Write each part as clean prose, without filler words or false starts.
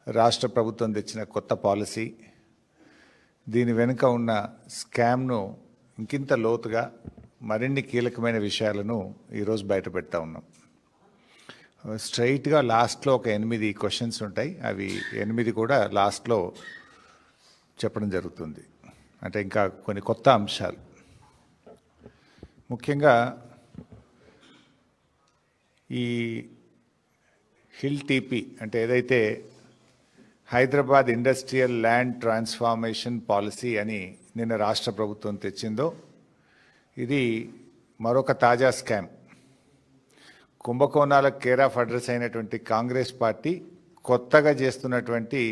రాష్ట్ర ప్రభుత్వం తెచ్చిన కొత్త పాలసీ, దీని వెనుక ఉన్న స్కామ్ను ఇంకింత లోతుగా మరిన్ని కీలకమైన విషయాలను ఈరోజు బయటపెడతా ఉన్నాం. స్ట్రైట్గా లాస్ట్లో ఒక 8 క్వశ్చన్స్ ఉంటాయి. అవి 8 కూడా లాస్ట్లో చెప్పడం జరుగుతుంది. అంటే ఇంకా కొన్ని కొత్త అంశాలు, ముఖ్యంగా ఈ హిల్ టీపీ అంటే ఏదైతే Hyderabad industrial land transformation policy అని నిన్న రాష్ట్ర ప్రభుత్వం తెచ్చిందో, ఇది మరొక తాజా స్కామ్. కుంభకోణాలకు కేర్ ఆఫ్ అడ్రస్ అయినటువంటి కాంగ్రెస్ పార్టీ కొత్తగా చేస్తున్నటువంటి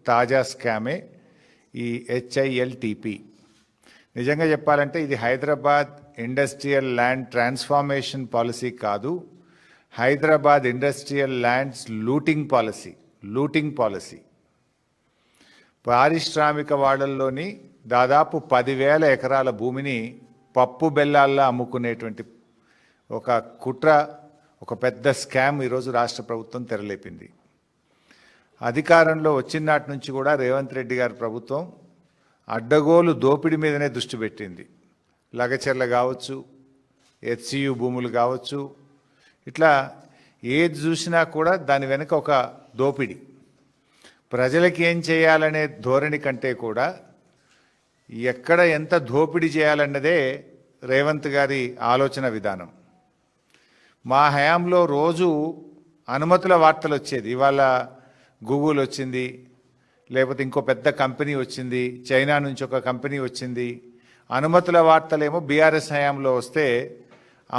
తాజా స్కామే ఈ HILTP. నిజంగా చెప్పాలంటే ఇది Hyderabad industrial land transformation policy కాదు, Hyderabad industrial lands looting policy. పారిశ్రామిక వాడల్లోని దాదాపు 10,000 ఎకరాల భూమిని పప్పు బెల్లాల్లో అమ్ముకునేటువంటి ఒక కుట్ర, ఒక పెద్ద స్కామ్ ఈరోజు రాష్ట్ర ప్రభుత్వం తెరలేపింది. అధికారంలో వచ్చిన నాటి నుంచి కూడా రేవంత్ రెడ్డి గారి ప్రభుత్వం అడ్డగోలు దోపిడీ మీదనే దృష్టి పెట్టింది. లగచెర్ల కావచ్చు, HCU భూములు కావచ్చు, ఇట్లా ఏది చూసినా కూడా దాని వెనుక ఒక దోపిడీ. ప్రజలకి ఏం చేయాలనే ధోరణి కంటే కూడా ఎక్కడ ఎంత దోపిడీ చేయాలన్నదే రేవంత్ గారి ఆలోచన విధానం. మా హయాంలో రోజు అనుమతుల వార్తలు వచ్చేది. ఇవాళ గూగుల్ వచ్చింది, లేకపోతే ఇంకో పెద్ద కంపెనీ వచ్చింది, చైనా నుంచి ఒక కంపెనీ వచ్చింది. అనుమతుల వార్తలేమో బీఆర్ఎస్ హయాంలో వస్తే,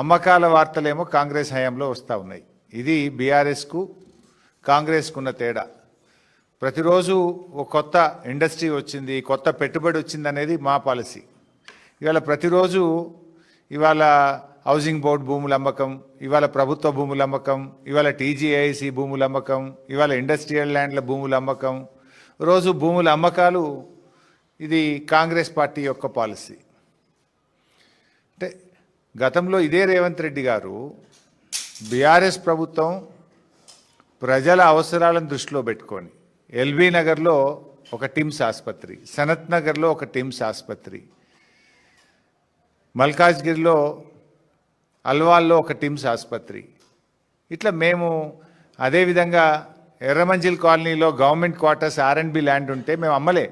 అమ్మకాల వార్తలేమో కాంగ్రెస్ హయాంలో వస్తూ ఉన్నాయి. ఇది బీఆర్ఎస్కు కాంగ్రెస్కు ఉన్న తేడా. ప్రతిరోజు ఒక కొత్త ఇండస్ట్రీ వచ్చింది, కొత్త పెట్టుబడి వచ్చింది అనేది మా పాలసీ. ఇవాళ ప్రతిరోజు ఇవాళ హౌసింగ్ బోర్డు భూముల అమ్మకం, ఇవాళ ప్రభుత్వ భూముల అమ్మకం, ఇవాళ TGIC భూముల అమ్మకం, ఇవాళ ఇండస్ట్రియల్ ల్యాండ్ల భూముల అమ్మకం, రోజు భూముల అమ్మకాలు. ఇది కాంగ్రెస్ పార్టీ యొక్క పాలసీ. అంటే గతంలో ఇదే రేవంత్ రెడ్డి గారు, బీఆర్ఎస్ ప్రభుత్వం ప్రజల అవసరాలను దృష్టిలో పెట్టుకొని LB నగర్లో ఒక టిమ్స్ ఆసుపత్రి, సనత్ నగర్లో ఒక టిమ్స్ ఆసుపత్రి, మల్కాజ్గిరిలో అల్వాల్లో ఒక టిమ్స్ ఆసుపత్రి, ఇట్లా మేము అదేవిధంగా ఎర్రమంజిల్ కాలనీలో గవర్నమెంట్ క్వార్టర్స్ R&B ల్యాండ్ ఉంటే మేము అమ్మలే.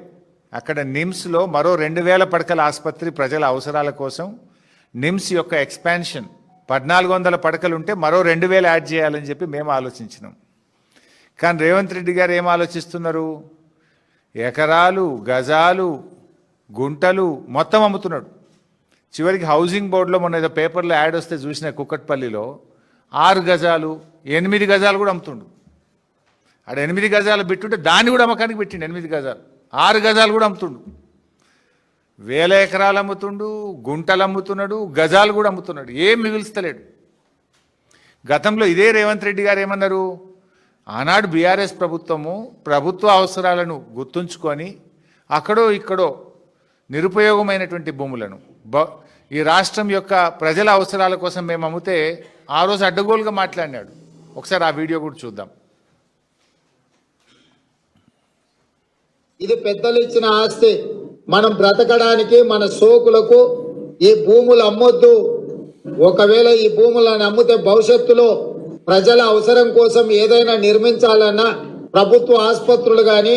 అక్కడ నిమ్స్లో మరో 2,000 పడకల ఆసుపత్రి ప్రజల అవసరాల కోసం, నిమ్స్ యొక్క ఎక్స్పాన్షన్ 1,400 పడకలు ఉంటే మరో 2,000 యాడ్ చేయాలని చెప్పి మేము ఆలోచించినాం. కానీ రేవంత్ రెడ్డి గారు ఏం ఆలోచిస్తున్నారు? ఎకరాలు, గజాలు, గుంటలు మొత్తం అమ్ముతున్నాడు. చివరికి హౌసింగ్ బోర్డులో మొన్న ఏదో పేపర్లో యాడ్ వస్తే చూసిన, కుక్కట్పల్లిలో 6 గజాలు 8 గజాలు కూడా అమ్ముతుండు. ఆడ 8 గజాలు పెట్టుంటే దాన్ని కూడా అమ్మకానికి పెట్టిండు. 8 గజాలు 6 గజాలు కూడా అమ్ముతుండు. 1,000 ఎకరాలు అమ్ముతుండు, గుంటలు అమ్ముతున్నాడు, గజాలు కూడా అమ్ముతున్నాడు. ఏం మిగులుస్తలేడు. గతంలో ఇదే రేవంత్ రెడ్డి గారు ఏమన్నారు? ఆనాడు బీఆర్ఎస్ ప్రభుత్వము ప్రభుత్వ అవసరాలను గుర్తుంచుకొని అక్కడో ఇక్కడో నిరుపయోగమైనటువంటి భూములను ఈ రాష్ట్రం యొక్క ప్రజల అవసరాల కోసం మేము అమ్మితే ఆ రోజు అడ్డగోలుగా మాట్లాడినాడు. ఒకసారి ఆ వీడియో కూడా చూద్దాం. ఇది పెద్దలు ఇచ్చిన ఆస్తి. మనం బ్రతకడానికి, మన సోకులకు ఈ భూములు అమ్మొద్దు. ఒకవేళ ఈ భూములను అమ్మితే భవిష్యత్తులో ప్రజల అవసరం కోసం ఏదైనా నిర్మించాలన్నా ప్రభుత్వ ఆసుపత్రులు కానీ,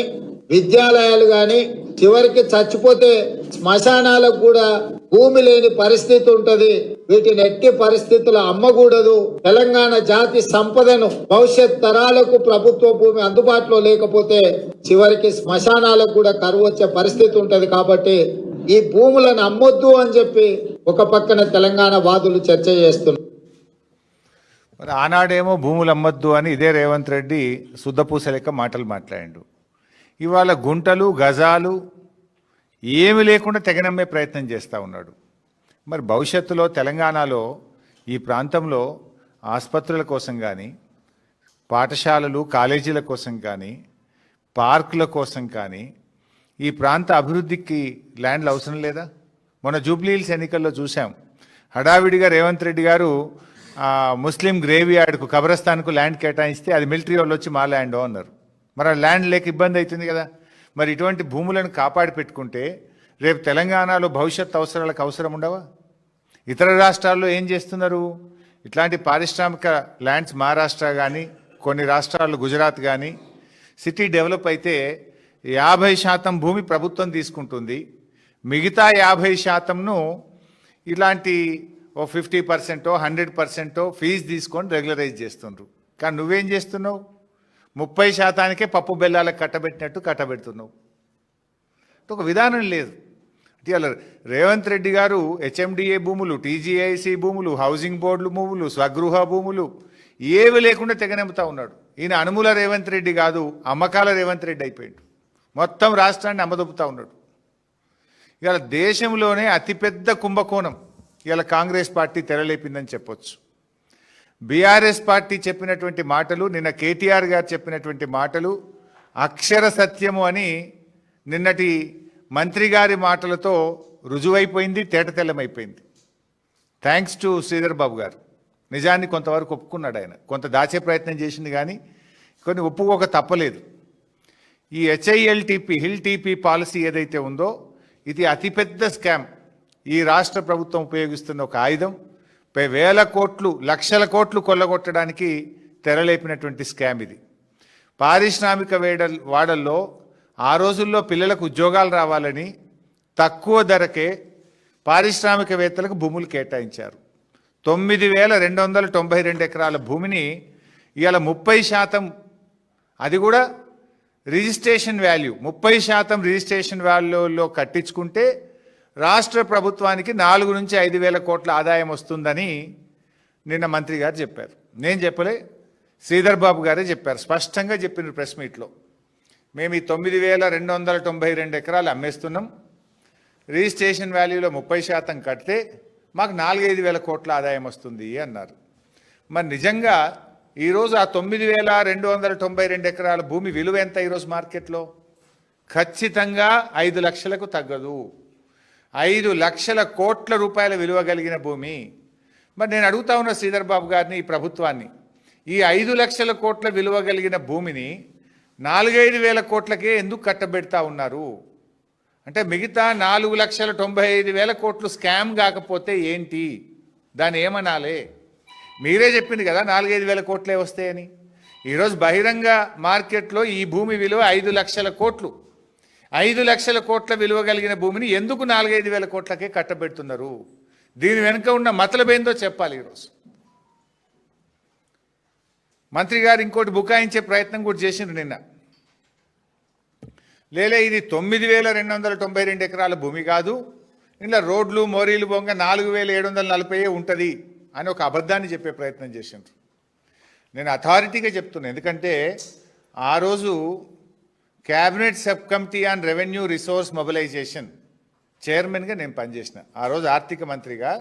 విద్యాలయాలు కానీ, చివరికి చచ్చిపోతే శ్మశానాలకు కూడా భూమి లేని పరిస్థితి ఉంటది. వీటిని ఎట్టి పరిస్థితుల్లో అమ్మకూడదు. తెలంగాణ జాతి సంపదను భవిష్యత్ తరాలకు ప్రభుత్వ భూమి అందుబాటులో లేకపోతే చివరికి శ్మశానాలకు కూడా కరువు వచ్చే పరిస్థితి ఉంటది. కాబట్టి ఈ భూములను అమ్మొద్దు అని చెప్పి ఒక పక్కన తెలంగాణ వాదులు చర్చ చేస్తున్నారు. మరి ఆనాడేమో భూములు అమ్మొద్దు అని ఇదే రేవంత్ రెడ్డి శుద్ధపూస లెక్క మాటలు మాట్లాడిండు. ఇవాళ గుంటలు, గజాలు ఏమి లేకుండా తెగనమ్మే ప్రయత్నం చేస్తూ ఉన్నాడు. మరి భవిష్యత్తులో తెలంగాణలో ఈ ప్రాంతంలో ఆసుపత్రుల కోసం కానీ, పాఠశాలలు, కాలేజీల కోసం కానీ, పార్కుల కోసం కానీ ఈ ప్రాంత అభివృద్ధికి ల్యాండ్లు అవసరం లేదా? మొన్న జూబ్లీ హిల్స్ ఎన్నికల్లో చూసాం. హడావిడిగా రేవంత్ రెడ్డి గారు ముస్లిం గ్రేవ్ యార్డ్కు, కబ్రస్థాన్కు ల్యాండ్ కేటాయిస్తే అది మిలిటరీ వాళ్ళు వచ్చి మా ల్యాండ్ అన్నారు. మరి ల్యాండ్ లేక ఇబ్బంది అవుతుంది కదా. మరి ఇటువంటి భూములను కాపాడి పెట్టుకుంటే రేపు తెలంగాణలో భవిష్యత్ అవసరాలకు అవసరం ఉండవా? ఇతర రాష్ట్రాల్లో ఏం చేస్తున్నారు? ఇట్లాంటి పారిశ్రామిక ల్యాండ్స్ మహారాష్ట్ర కానీ కొన్ని రాష్ట్రాల్లో గుజరాత్ కానీ సిటీ డెవలప్ అయితే 50% భూమి ప్రభుత్వం తీసుకుంటుంది, మిగతా 50%ను ఇలాంటి ఓ 50% 100% ఫీజు తీసుకొని రెగ్యులరైజ్ చేస్తుండ్రు. కానీ నువ్వేం చేస్తున్నావు? 30%కే పప్పు బెల్లాలకు కట్టబెడుతున్నావు. ఒక విధానం లేదు. ఇవాళ రేవంత్ రెడ్డి గారు హెచ్ఎండిఏ భూములు, టీజీఐసి భూములు, హౌసింగ్ బోర్డులు భూములు, స్వగృహ భూములు ఏవి లేకుండా తెగనెమ్ముతా ఉన్నాడు. ఈయన అనుముల రేవంత్ రెడ్డి కాదు, అమ్మకాల రేవంత్ రెడ్డి అయిపోయాడు. మొత్తం రాష్ట్రాన్ని అమ్మదొప్పుతా ఉన్నాడు. ఇవాళ దేశంలోనే అతిపెద్ద కుంభకోణం ఇవాళ కాంగ్రెస్ పార్టీ తెరలేపిందని చెప్పొచ్చు. బీఆర్ఎస్ పార్టీ చెప్పినటువంటి మాటలు, నిన్న కేటీఆర్ గారు చెప్పినటువంటి మాటలు అక్షర సత్యము అని నిన్నటి మంత్రి గారి మాటలతో రుజువైపోయింది, తేటతెల్లమైపోయింది. థ్యాంక్స్ టు శ్రీధర్ బాబు గారు. నిజాన్ని కొంతవరకు ఒప్పుకున్నాడు. ఆయన కొంత దాచే ప్రయత్నం చేసింది కానీ కొన్ని ఒప్పుకోక తప్పలేదు. ఈ HILTP హిల్ టీపీ పాలసీ ఏదైతే ఉందో ఇది అతిపెద్ద స్కామ్. ఈ రాష్ట్ర ప్రభుత్వం ఉపయోగిస్తున్న ఒక ఆయుధం. వేల కోట్లు, లక్షల కోట్లు కొల్లగొట్టడానికి తెరలేపినటువంటి స్కామ్ ఇది. పారిశ్రామిక వాడల్లో ఆ రోజుల్లో పిల్లలకు ఉద్యోగాలు రావాలని తక్కువ ధరకే పారిశ్రామికవేత్తలకు భూములు కేటాయించారు. 9,292 ఎకరాల భూమిని ఇవాళ 30%, అది కూడా రిజిస్ట్రేషన్ వాల్యూ 30% రిజిస్ట్రేషన్ వాల్యూలో కట్టించుకుంటే రాష్ట్ర ప్రభుత్వానికి 4 నుంచి 5 వేల కోట్ల ఆదాయం వస్తుందని నిన్న మంత్రి గారు చెప్పారు. నేను చెప్పలే, శ్రీధర్ బాబు గారే చెప్పారు. స్పష్టంగా చెప్పిన ప్రెస్ మీట్లో, మేము ఈ 9,292 ఎకరాలు అమ్మేస్తున్నాం, రిజిస్ట్రేషన్ వాల్యూలో 30% కడితే మాకు 4-5 వేల కోట్ల ఆదాయం వస్తుంది అన్నారు. మరి నిజంగా ఈరోజు ఆ 9,292 ఎకరాల భూమి విలువ ఎంత ఈరోజు మార్కెట్లో? ఖచ్చితంగా 5 లక్షలకు తగ్గదు. 5 లక్షల కోట్ల రూపాయల విలువ కలిగిన భూమి. మరి నేను అడుగుతా ఉన్న శ్రీధర్ బాబు గారిని, ఈ ప్రభుత్వాన్ని, ఈ 5 లక్షల కోట్ల విలువ కలిగిన భూమిని 4-5 వేల కోట్లకే ఎందుకు కట్టబెడతా ఉన్నారు? అంటే మిగతా 4,95,000 కోట్లు స్కామ్ కాకపోతే ఏంటి? దాన్ని ఏమనాలే? మీరే చెప్పింది కదా 4-5 వేల కోట్లే వస్తాయని. ఈరోజు బహిరంగ మార్కెట్లో ఈ భూమి విలువ 5 లక్షల కోట్లు. 5 లక్షల కోట్ల విలువ కలిగిన భూమిని ఎందుకు 4-5 వేల కోట్లకే కట్టబెడుతున్నారు? దీని వెనుక ఉన్న మతలబేందో చెప్పాలి. ఈరోజు మంత్రి గారు ఇంకోటి బుకాయించే ప్రయత్నం కూడా చేసిండ్రు నిన్న. లేలే, ఇది 9,292 ఎకరాల భూమి కాదు, ఇలా రోడ్లు మోరీలు బొంగ 4,740 ఉంటుంది అని ఒక అబద్ధాన్ని చెప్పే ప్రయత్నం చేసిండ్రు. నేను అథారిటీగా చెప్తున్నాను, ఎందుకంటే ఆ రోజు cabinet sub committee on revenue resource mobilisation చైర్మన్గా నేను పనిచేసిన. ఆ రోజు ఆర్థిక మంత్రిగా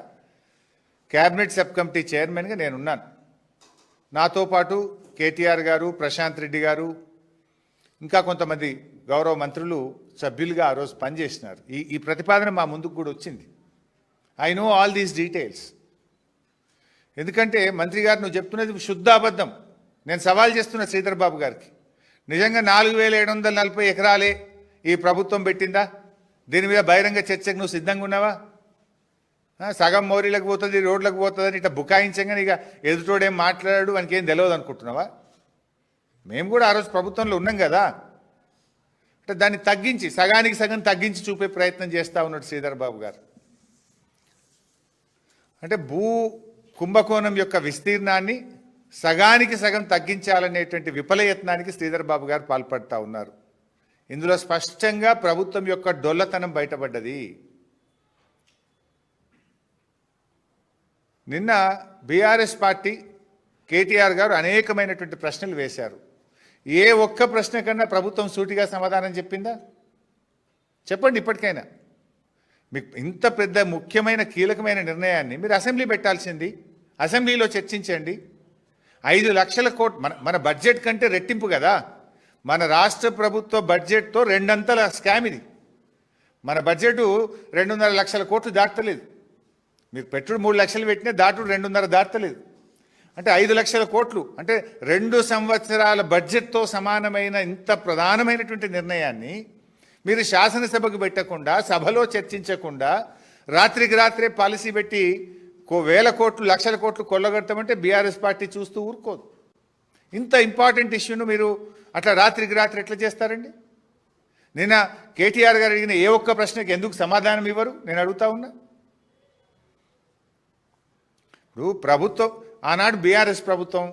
క్యాబినెట్ సబ్ కమిటీ చైర్మన్గా నేనున్నాను. నాతో పాటు కేటీఆర్ గారు, ప్రశాంత్ రెడ్డి గారు, ఇంకా కొంతమంది గౌరవ మంత్రులు సభ్యులుగా ఆ రోజు పనిచేసినారు. ఈ ప్రతిపాదన మా ముందుకు కూడా వచ్చింది. I know all these details. ఎందుకంటే మంత్రి గారు నువ్వు చెప్తున్నది శుద్ధ అబద్ధం. నేను సవాల్ చేస్తున్న శ్రీధర్ బాబు గారికి, నిజంగా 4,740 ఎకరాలే ఈ ప్రభుత్వం పెట్టిందా? దీని మీద బహిరంగ చర్చకు నువ్వు సిద్ధంగా ఉన్నావా? సగం మోరీలకు పోతుంది, రోడ్లకు పోతుందని ఇట్లా బుకాయించగానే ఇక ఎదుటోడేం మాట్లాడాడు, వానికి ఏం తెలియదు అనుకుంటున్నావా? మేము కూడా ఆ రోజు ప్రభుత్వంలో ఉన్నాం కదా. అంటే దాన్ని తగ్గించి, సగానికి సగం తగ్గించి చూపే ప్రయత్నం చేస్తూ ఉన్నాడు శ్రీధర్ బాబు గారు. అంటే భూ కుంభకోణం యొక్క విస్తీర్ణాన్ని సగానికి సగం తగ్గించాలనేటువంటి విఫలయత్నానికి శ్రీధర్ బాబు గారు పాల్పడుతూ ఉన్నారు. ఇందులో స్పష్టంగా ప్రభుత్వం యొక్క డొల్లతనం బయటపడ్డది. నిన్న బీఆర్ఎస్ పార్టీ కేటీఆర్ గారు అనేకమైనటువంటి ప్రశ్నలు వేశారు. ఏ ఒక్క ప్రశ్న కన్నా ప్రభుత్వం సూటిగా సమాధానం చెప్పిందా? చెప్పండి ఇప్పటికైనా. మీకు ఇంత పెద్ద ముఖ్యమైన కీలకమైన నిర్ణయాన్ని మీరు అసెంబ్లీ పెట్టాల్సింది, అసెంబ్లీలో చర్చించండి. 5 లక్షల కోట్లు మన బడ్జెట్ కంటే రెట్టింపు కదా. మన రాష్ట్ర ప్రభుత్వ బడ్జెట్తో 2 అంతల స్కామ్ ఇది. మన బడ్జెట్ 2.5 లక్షల కోట్లు దాటలేదు. మీరు పెట్టుడు 3 లక్షలు పెట్టినా దాటుడు 2.5 దాటలేదు. అంటే 5 లక్షల కోట్లు అంటే 2 సంవత్సరాల బడ్జెట్తో సమానమైన ఇంత ప్రధానమైనటువంటి నిర్ణయాన్ని మీరు శాసనసభకు పెట్టకుండా సభలో చర్చించకుండా రాత్రికి రాత్రే పాలసీ పెట్టి వేల కోట్లు లక్షల కోట్లు కొల్లగొడతామంటే బీఆర్ఎస్ పార్టీ చూస్తూ ఊరుకోదు. ఇంత ఇంపార్టెంట్ ఇష్యూను మీరు అట్లా రాత్రికి రాత్రి ఎట్లా చేస్తారండి? నిన్న కేటీఆర్ గారు అడిగిన ఏ ఒక్క ప్రశ్నకి ఎందుకు సమాధానం ఇవ్వరు నేను అడుగుతా ఉన్నా. ఇప్పుడు ప్రభుత్వం ఆనాడు బీఆర్ఎస్ ప్రభుత్వం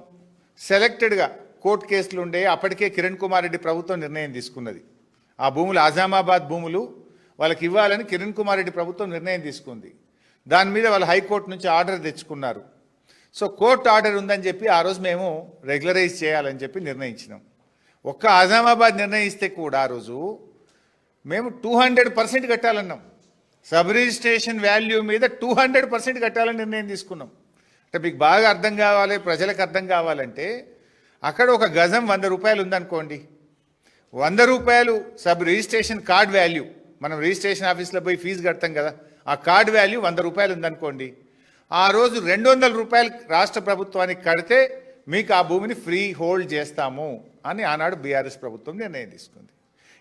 సెలెక్టెడ్గా కోర్టు కేసులు ఉండే అప్పటికే కిరణ్ కుమార్ రెడ్డి ప్రభుత్వం నిర్ణయం తీసుకున్నది. ఆ భూములు ఆజామాబాద్ భూములు వాళ్ళకి ఇవ్వాలని కిరణ్ కుమార్ రెడ్డి ప్రభుత్వం నిర్ణయం తీసుకుంది. దాని మీద వాళ్ళు హైకోర్టు నుంచి ఆర్డర్ తెచ్చుకున్నారు. సో కోర్టు ఆర్డర్ ఉందని చెప్పి ఆ రోజు మేము రెగ్యులరైజ్ చేయాలని చెప్పి నిర్ణయించినాం. ఒక్క ఆజామాబాద్ నిర్ణయిస్తే కూడా ఆ రోజు మేము 200% కట్టాలన్నాం. సబ్ రిజిస్ట్రేషన్ వాల్యూ మీద 200% కట్టాలని నిర్ణయం తీసుకున్నాం. అంటే మీకు బాగా అర్థం కావాలి, ప్రజలకు అర్థం కావాలంటే అక్కడ ఒక గజం 100 రూపాయలు ఉందనుకోండి, 100 రూపాయలు సబ్ రిజిస్ట్రేషన్ కార్డ్ వాల్యూ, మనం రిజిస్ట్రేషన్ ఆఫీస్లో పోయి ఫీజు కడతాం కదా, ఆ కార్డ్ వాల్యూ 100 రూపాయలు ఉందనుకోండి, ఆ రోజు 200 రూపాయలు రాష్ట్ర ప్రభుత్వానికి కడితే మీకు ఆ భూమిని ఫ్రీ హోల్డ్ చేస్తాము అని ఆనాడు బీఆర్ఎస్ ప్రభుత్వం నిర్ణయం తీసుకుంది.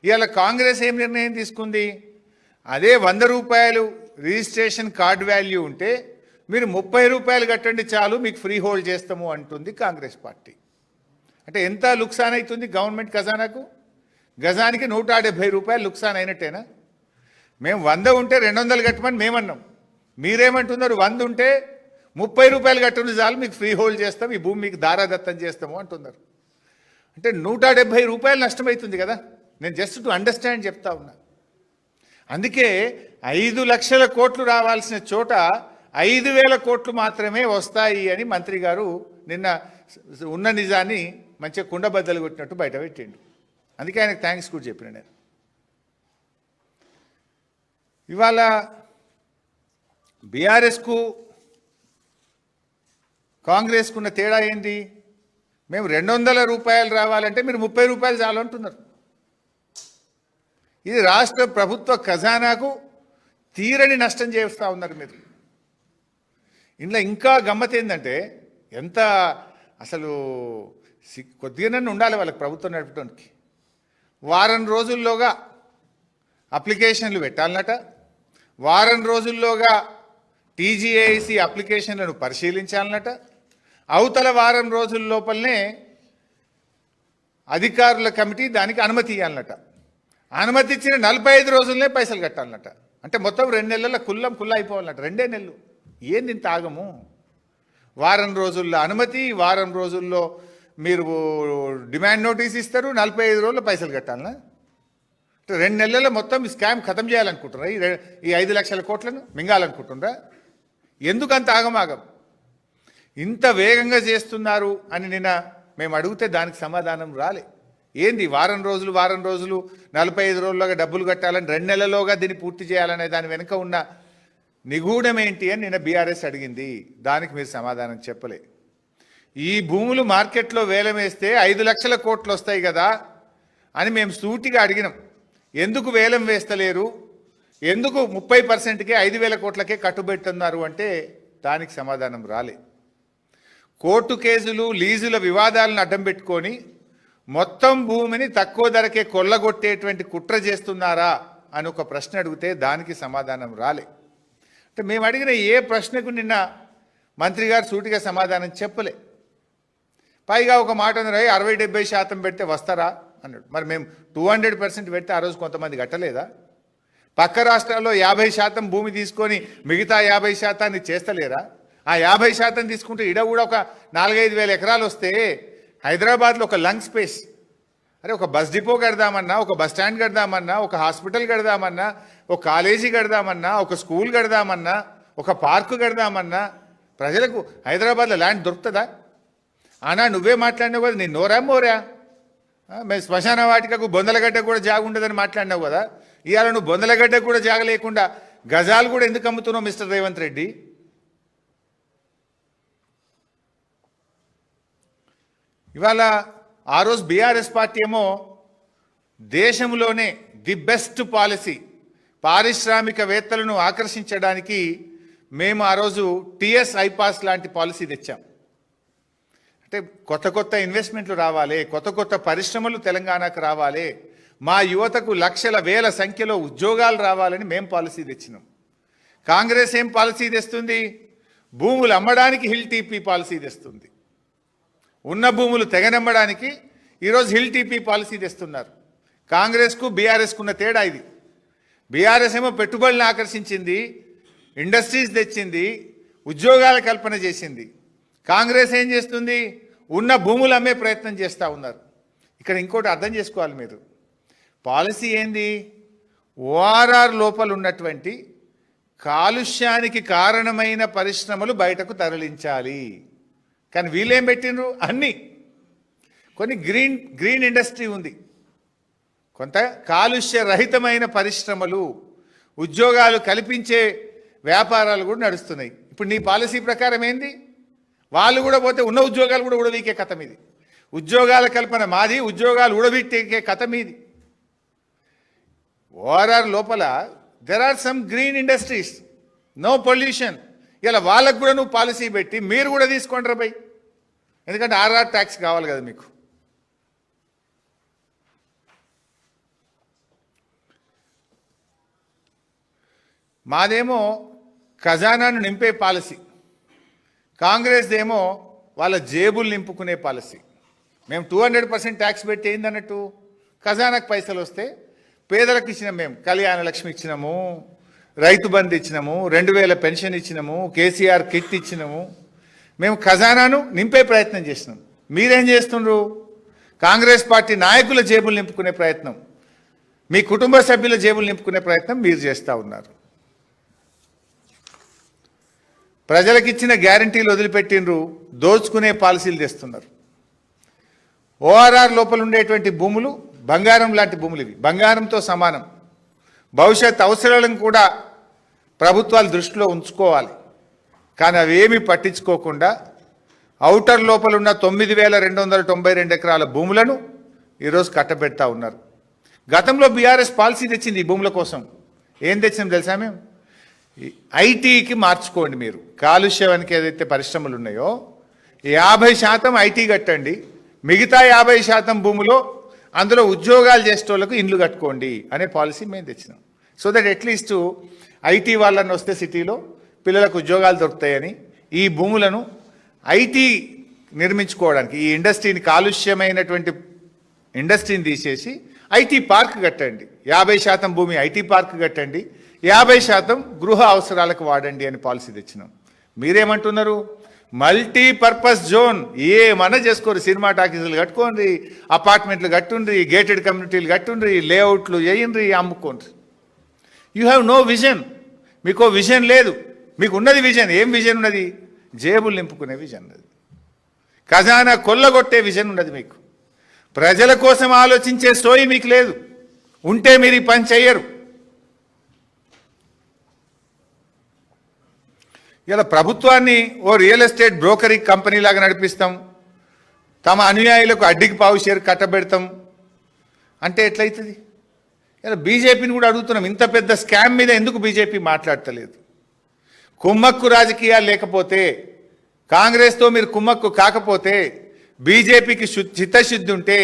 ఇవాళ కాంగ్రెస్ ఏం నిర్ణయం తీసుకుంది? అదే 100 రూపాయలు రిజిస్ట్రేషన్ కార్డ్ వాల్యూ ఉంటే మీరు 30 రూపాయలు కట్టండి చాలు మీకు ఫ్రీ హోల్డ్ చేస్తాము అంటుంది కాంగ్రెస్ పార్టీ. అంటే ఎంత లుక్సాన్ అవుతుంది గవర్నమెంట్ ఖజానాకు? గజానికి 170 రూపాయలు లుక్సాన్ అయినట్టేనా? మేము 100 ఉంటే 200 కట్టమని మేమన్నాం. మీరేమంటున్నారు? 100 ఉంటే 30 రూపాయలు కట్టండి చాలు మీకు ఫ్రీ హోల్డ్ చేస్తాం, ఈ భూమి మీకు దారాదత్తం చేస్తాము అంటున్నారు. అంటే 170 రూపాయలు నష్టమవుతుంది కదా. నేను జస్ట్ టు అండర్స్టాండ్ చెప్తా ఉన్నా. అందుకే 5 లక్షల కోట్లు రావాల్సిన చోట 5,000 కోట్లు మాత్రమే వస్తాయి అని మంత్రి గారు నిన్న ఉన్న నిజాన్ని మంచిగా కుండబద్దలు కొట్టినట్టు బయట పెట్టిండు. అందుకే ఆయనకు థ్యాంక్స్ కూడా చెప్పిన నేను. ఇవాళ బీఆర్ఎస్కు కాంగ్రెస్కు ఉన్న తేడా ఏంటి? మేము 200 రూపాయలు రావాలంటే మీరు 30 రూపాయలు చాలు అంటున్నారు. ఇది రాష్ట్ర ప్రభుత్వ ఖజానాకు తీరని నష్టం చేస్తూ ఉన్నారు మీరు. ఇంట్లో ఇంకా గమ్మత్ ఏంటంటే ఎంత అసలు కొద్దిగానే ఉండాలి వాళ్ళకి ప్రభుత్వం నడపడానికి. వారం రోజుల్లోగా అప్లికేషన్లు పెట్టాలన్నట, వారం రోజుల్లోగా టీజీఐసి అప్లికేషన్లను పరిశీలించాలన్నట, అవతల వారం రోజుల లోపలనే అధికారుల కమిటీ దానికి అనుమతి ఇవ్వాలన్నట, అనుమతి ఇచ్చిన 45 రోజులనే పైసలు కట్టాలన్నట. అంటే మొత్తం 2 నెలల కుల్ల అయిపోవాలన్నట. 2 నెలలు ఏంది ఇంత ఆగము? వారం రోజుల్లో అనుమతి, వారం రోజుల్లో మీరు డిమాండ్ నోటీస్ ఇస్తారు, 45 రోజుల్లో పైసలు కట్టాలనా? 2 నెలల్లో మొత్తం స్కామ్ ఖతం చేయాలనుకుంటున్నారా? ఈ 5 లక్షల కోట్లను మింగాలనుకుంటున్నారా? ఎందుకు అంత ఆగమాగం? ఇంత వేగంగా చేస్తున్నారు అని నిన్న మేము అడిగితే దానికి సమాధానం రాలే. ఏంది వారం రోజులు 45 రోజుల్లోగా డబ్బులు కట్టాలని, 2 నెలల్లోగా దీన్ని పూర్తి చేయాలనే దాని వెనుక ఉన్న నిగూఢం ఏంటి అని నిన్న బీఆర్ఎస్ అడిగింది. దానికి మీరు సమాధానం చెప్పలే. ఈ భూములు మార్కెట్లో వేలం వేస్తే 5 లక్షల కోట్లు వస్తాయి కదా అని మేము సూటిగా అడిగినాం. ఎందుకు వేలం వేస్తలేరు, ఎందుకు 30%కే 5,000 కోట్లకే కట్టుబెట్టున్నారు అంటే దానికి సమాధానం రాలే. కోర్టు కేసులు లీజుల వివాదాలను అడ్డం పెట్టుకొని మొత్తం భూమిని తక్కువ ధరకే కొల్లగొట్టేటువంటి కుట్ర చేస్తున్నారా అని ఒక ప్రశ్న అడిగితే దానికి సమాధానం రాలే. అంటే మేము అడిగిన ఏ ప్రశ్నకు నిన్న మంత్రి గారు సూటిగా సమాధానం చెప్పలే. పైగా ఒక మాట అన్నారు, 60-70% పెడితే వస్తారా అన్నాడు. మరి మేము 200% పెడితే ఆ రోజు కొంతమంది కట్టలేదా? పక్క రాష్ట్రాల్లో 50% భూమి తీసుకొని మిగతా 50% చేస్తలేరా? ఆ 50% తీసుకుంటే ఇడ కూడా ఒక 4-5 వేల ఎకరాలు వస్తే హైదరాబాద్లో ఒక లంగ్ స్పేస్, అరే ఒక బస్ డిపో కడదామన్నా, ఒక బస్ స్టాండ్ కడదామన్నా, ఒక హాస్పిటల్ కడదామన్నా, ఒక కాలేజీ కడదామన్నా, ఒక స్కూల్ కడదామన్నా, ఒక పార్కు కడదామన్నా ప్రజలకు హైదరాబాద్లో ల్యాండ్ దొరుకుతుందా? అన్నా నువ్వే మాట్లాడినావు కదా, నేను నోరా మోరా? మేము శ్మశాన వాటికకు బొందలగడ్డ కూడా జాగ ఉండదని మాట్లాడినావు కదా. ఇవాళ నువ్వు బొందలగడ్డ కూడా జాగ లేకుండా గజాలు కూడా ఎందుకు అమ్ముతున్నావు మిస్టర్ రేవంత్ రెడ్డి? ఇవాళ ఆ రోజు బీఆర్ఎస్ పార్టీ ఏమో దేశంలోనే ది బెస్ట్ పాలసీ, పారిశ్రామికవేత్తలను ఆకర్షించడానికి మేము ఆ రోజు టిఎస్ ఐపాస్ లాంటి పాలసీ తెచ్చాం. అంటే కొత్త కొత్త ఇన్వెస్ట్మెంట్లు రావాలి, కొత్త కొత్త పరిశ్రమలు తెలంగాణకు రావాలి, మా యువతకు లక్షల వేల సంఖ్యలో ఉద్యోగాలు రావాలని మేము పాలసీ తెచ్చినాం. కాంగ్రెస్ ఏం పాలసీ తెస్తుంది? భూములు అమ్మడానికి హిల్ టీపీ పాలసీ తెస్తుంది. ఉన్న భూములు తెగనమ్మడానికి ఈరోజు హిల్ టీపీ పాలసీ తెస్తున్నారు. కాంగ్రెస్కు బీఆర్ఎస్కు ఉన్న తేడా ఇది. బీఆర్ఎస్ ఏమో పెట్టుబడులను ఆకర్షించింది, ఇండస్ట్రీస్ తెచ్చింది, ఉద్యోగాల కల్పన చేసింది. కాంగ్రెస్ ఏం చేస్తుంది? ఉన్న భూములు అమ్మే ప్రయత్నం చేస్తూ ఉన్నారు. ఇక్కడ ఇంకోటి అర్థం చేసుకోవాలి మీరు. పాలసీ ఏంది? ఓఆర్ఆర్ లోపల ఉన్నటువంటి కాలుష్యానికి కారణమైన పరిశ్రమలు బయటకు తరలించాలి. కానీ వీళ్ళేం పెట్టినరు? అన్నీ కొన్ని గ్రీన్ ఇండస్ట్రీ ఉంది, కొంత కాలుష్య రహితమైన పరిశ్రమలు, ఉద్యోగాలు కల్పించే వ్యాపారాలు కూడా నడుస్తున్నాయి. ఇప్పుడు నీ పాలసీ ప్రకారం ఏంది? వాళ్ళు కూడా పోతే ఉన్న ఉద్యోగాలు కూడా ఉడవీకే కథ మీది. ఉద్యోగాల కల్పన మాది, ఉద్యోగాలు ఉడబెట్టే కథ మీది. ఓఆర్ఆర్ లోపల there are some green industries, no pollution. ఇలా వాళ్ళకు కూడా నువ్వు పాలసీ పెట్టి మీరు కూడా తీసుకోండి రా బై, ఎందుకంటే ఆర్ఆర్ ట్యాక్స్ కావాలి కదా మీకు. మాదేమో ఖజానాను నింపే పాలసీ, కాంగ్రెస్దేమో వాళ్ళ జేబులు నింపుకునే పాలసీ. మేము 200% ట్యాక్స్ పెట్టి ఏందన్నట్టు ఖజానాకు పైసలు వస్తే పేదలకు ఇచ్చినాం. మేము కళ్యాణ లక్ష్మి ఇచ్చినాము, రైతు బంధు ఇచ్చినాము, 2000 పెన్షన్ ఇచ్చినాము, కేసీఆర్ కిట్ ఇచ్చినాము. మేము ఖజానాను నింపే ప్రయత్నం చేసినాం. మీరేం చేస్తుండ్రు? కాంగ్రెస్ పార్టీ నాయకుల జేబులు నింపుకునే ప్రయత్నం, మీ కుటుంబ సభ్యుల జేబులు నింపుకునే ప్రయత్నం మీరు చేస్తూ ఉన్నారు. ప్రజలకు ఇచ్చిన గ్యారంటీలు వదిలిపెట్టినరు, దోచుకునే పాలసీలు తెస్తున్నారు. ఓఆర్ఆర్ లోపల ఉండేటువంటి భూములు బంగారం లాంటి భూములు, ఇవి బంగారంతో సమానం. భవిష్యత్ అవసరాలను కూడా ప్రభుత్వాలు దృష్టిలో ఉంచుకోవాలి. కానీ అవేమీ పట్టించుకోకుండా ఔటర్ లోపల ఉన్న 9292 ఎకరాల భూములను ఈరోజు కట్టబెడతా ఉన్నారు. గతంలో బీఆర్ఎస్ పాలసీ తెచ్చింది ఈ భూముల కోసం. ఏం తెచ్చినాం తెలుసా? మేము ఐటీకి మార్చుకోండి. మీరు కాలుష్యానికి ఏదైతే పరిశ్రమలు ఉన్నాయో 50% ఐటీ కట్టండి, మిగతా 50% భూములో అందులో ఉద్యోగాలు చేసేటోళ్ళకు ఇండ్లు కట్టుకోండి అనే పాలసీ మేము తెచ్చినాం. సో దట్ అట్లీస్ట్ ఐటీ వాళ్ళని వస్తే సిటీలో పిల్లలకు ఉద్యోగాలు దొరుకుతాయని ఈ భూములను ఐటీ నిర్మించుకోవడానికి, ఈ ఇండస్ట్రీని కాలుష్యమైనటువంటి ఇండస్ట్రీని తీసేసి ఐటీ పార్క్ కట్టండి, 50% భూమి ఐటీ పార్క్ కట్టండి, 50% గృహ అవసరాలకు వాడండి అని పాలసీ తెచ్చినాం. మీరేమంటున్నారు? మల్టీపర్పస్ జోన్ ఏమన్నా చేసుకోరు, సినిమా టాకీసులు కట్టుకోండి, అపార్ట్మెంట్లు కట్టుండ్రి, గేటెడ్ కమ్యూనిటీలు కట్టుండ్రి, లేఅవుట్లు వేయండి, అమ్ముకోండి. You have no vision. మీకు విజన్ లేదు. మీకు ఉన్నది విజన్. ఏం విజన్ ఉన్నది? జేబులు నింపుకునే విజన్ ఉన్నది, ఖజానా కొల్లగొట్టే విజన్ ఉన్నది మీకు. ప్రజల కోసం ఆలోచించే స్టోరీ మీకు లేదు. ఉంటే మీరు ఈ పని చెయ్యరు. ఇలా ప్రభుత్వాన్ని ఓ రియల్ ఎస్టేట్ బ్రోకరీ కంపెనీ లాగా నడిపిస్తాం, తమ అనుయాయులకు అడ్డికి పావు షేర్ కట్టబెడతాం అంటే ఎట్లయితుంది? ఇలా బీజేపీని కూడా అడుగుతున్నాం, ఇంత పెద్ద స్కామ్ మీద ఎందుకు బీజేపీ మాట్లాడతలేదు? కుమ్మక్కు రాజకీయాలు లేకపోతే, కాంగ్రెస్తో మీరు కుమ్మక్కు కాకపోతే, బీజేపీకి చిత్తశుద్ధి ఉంటే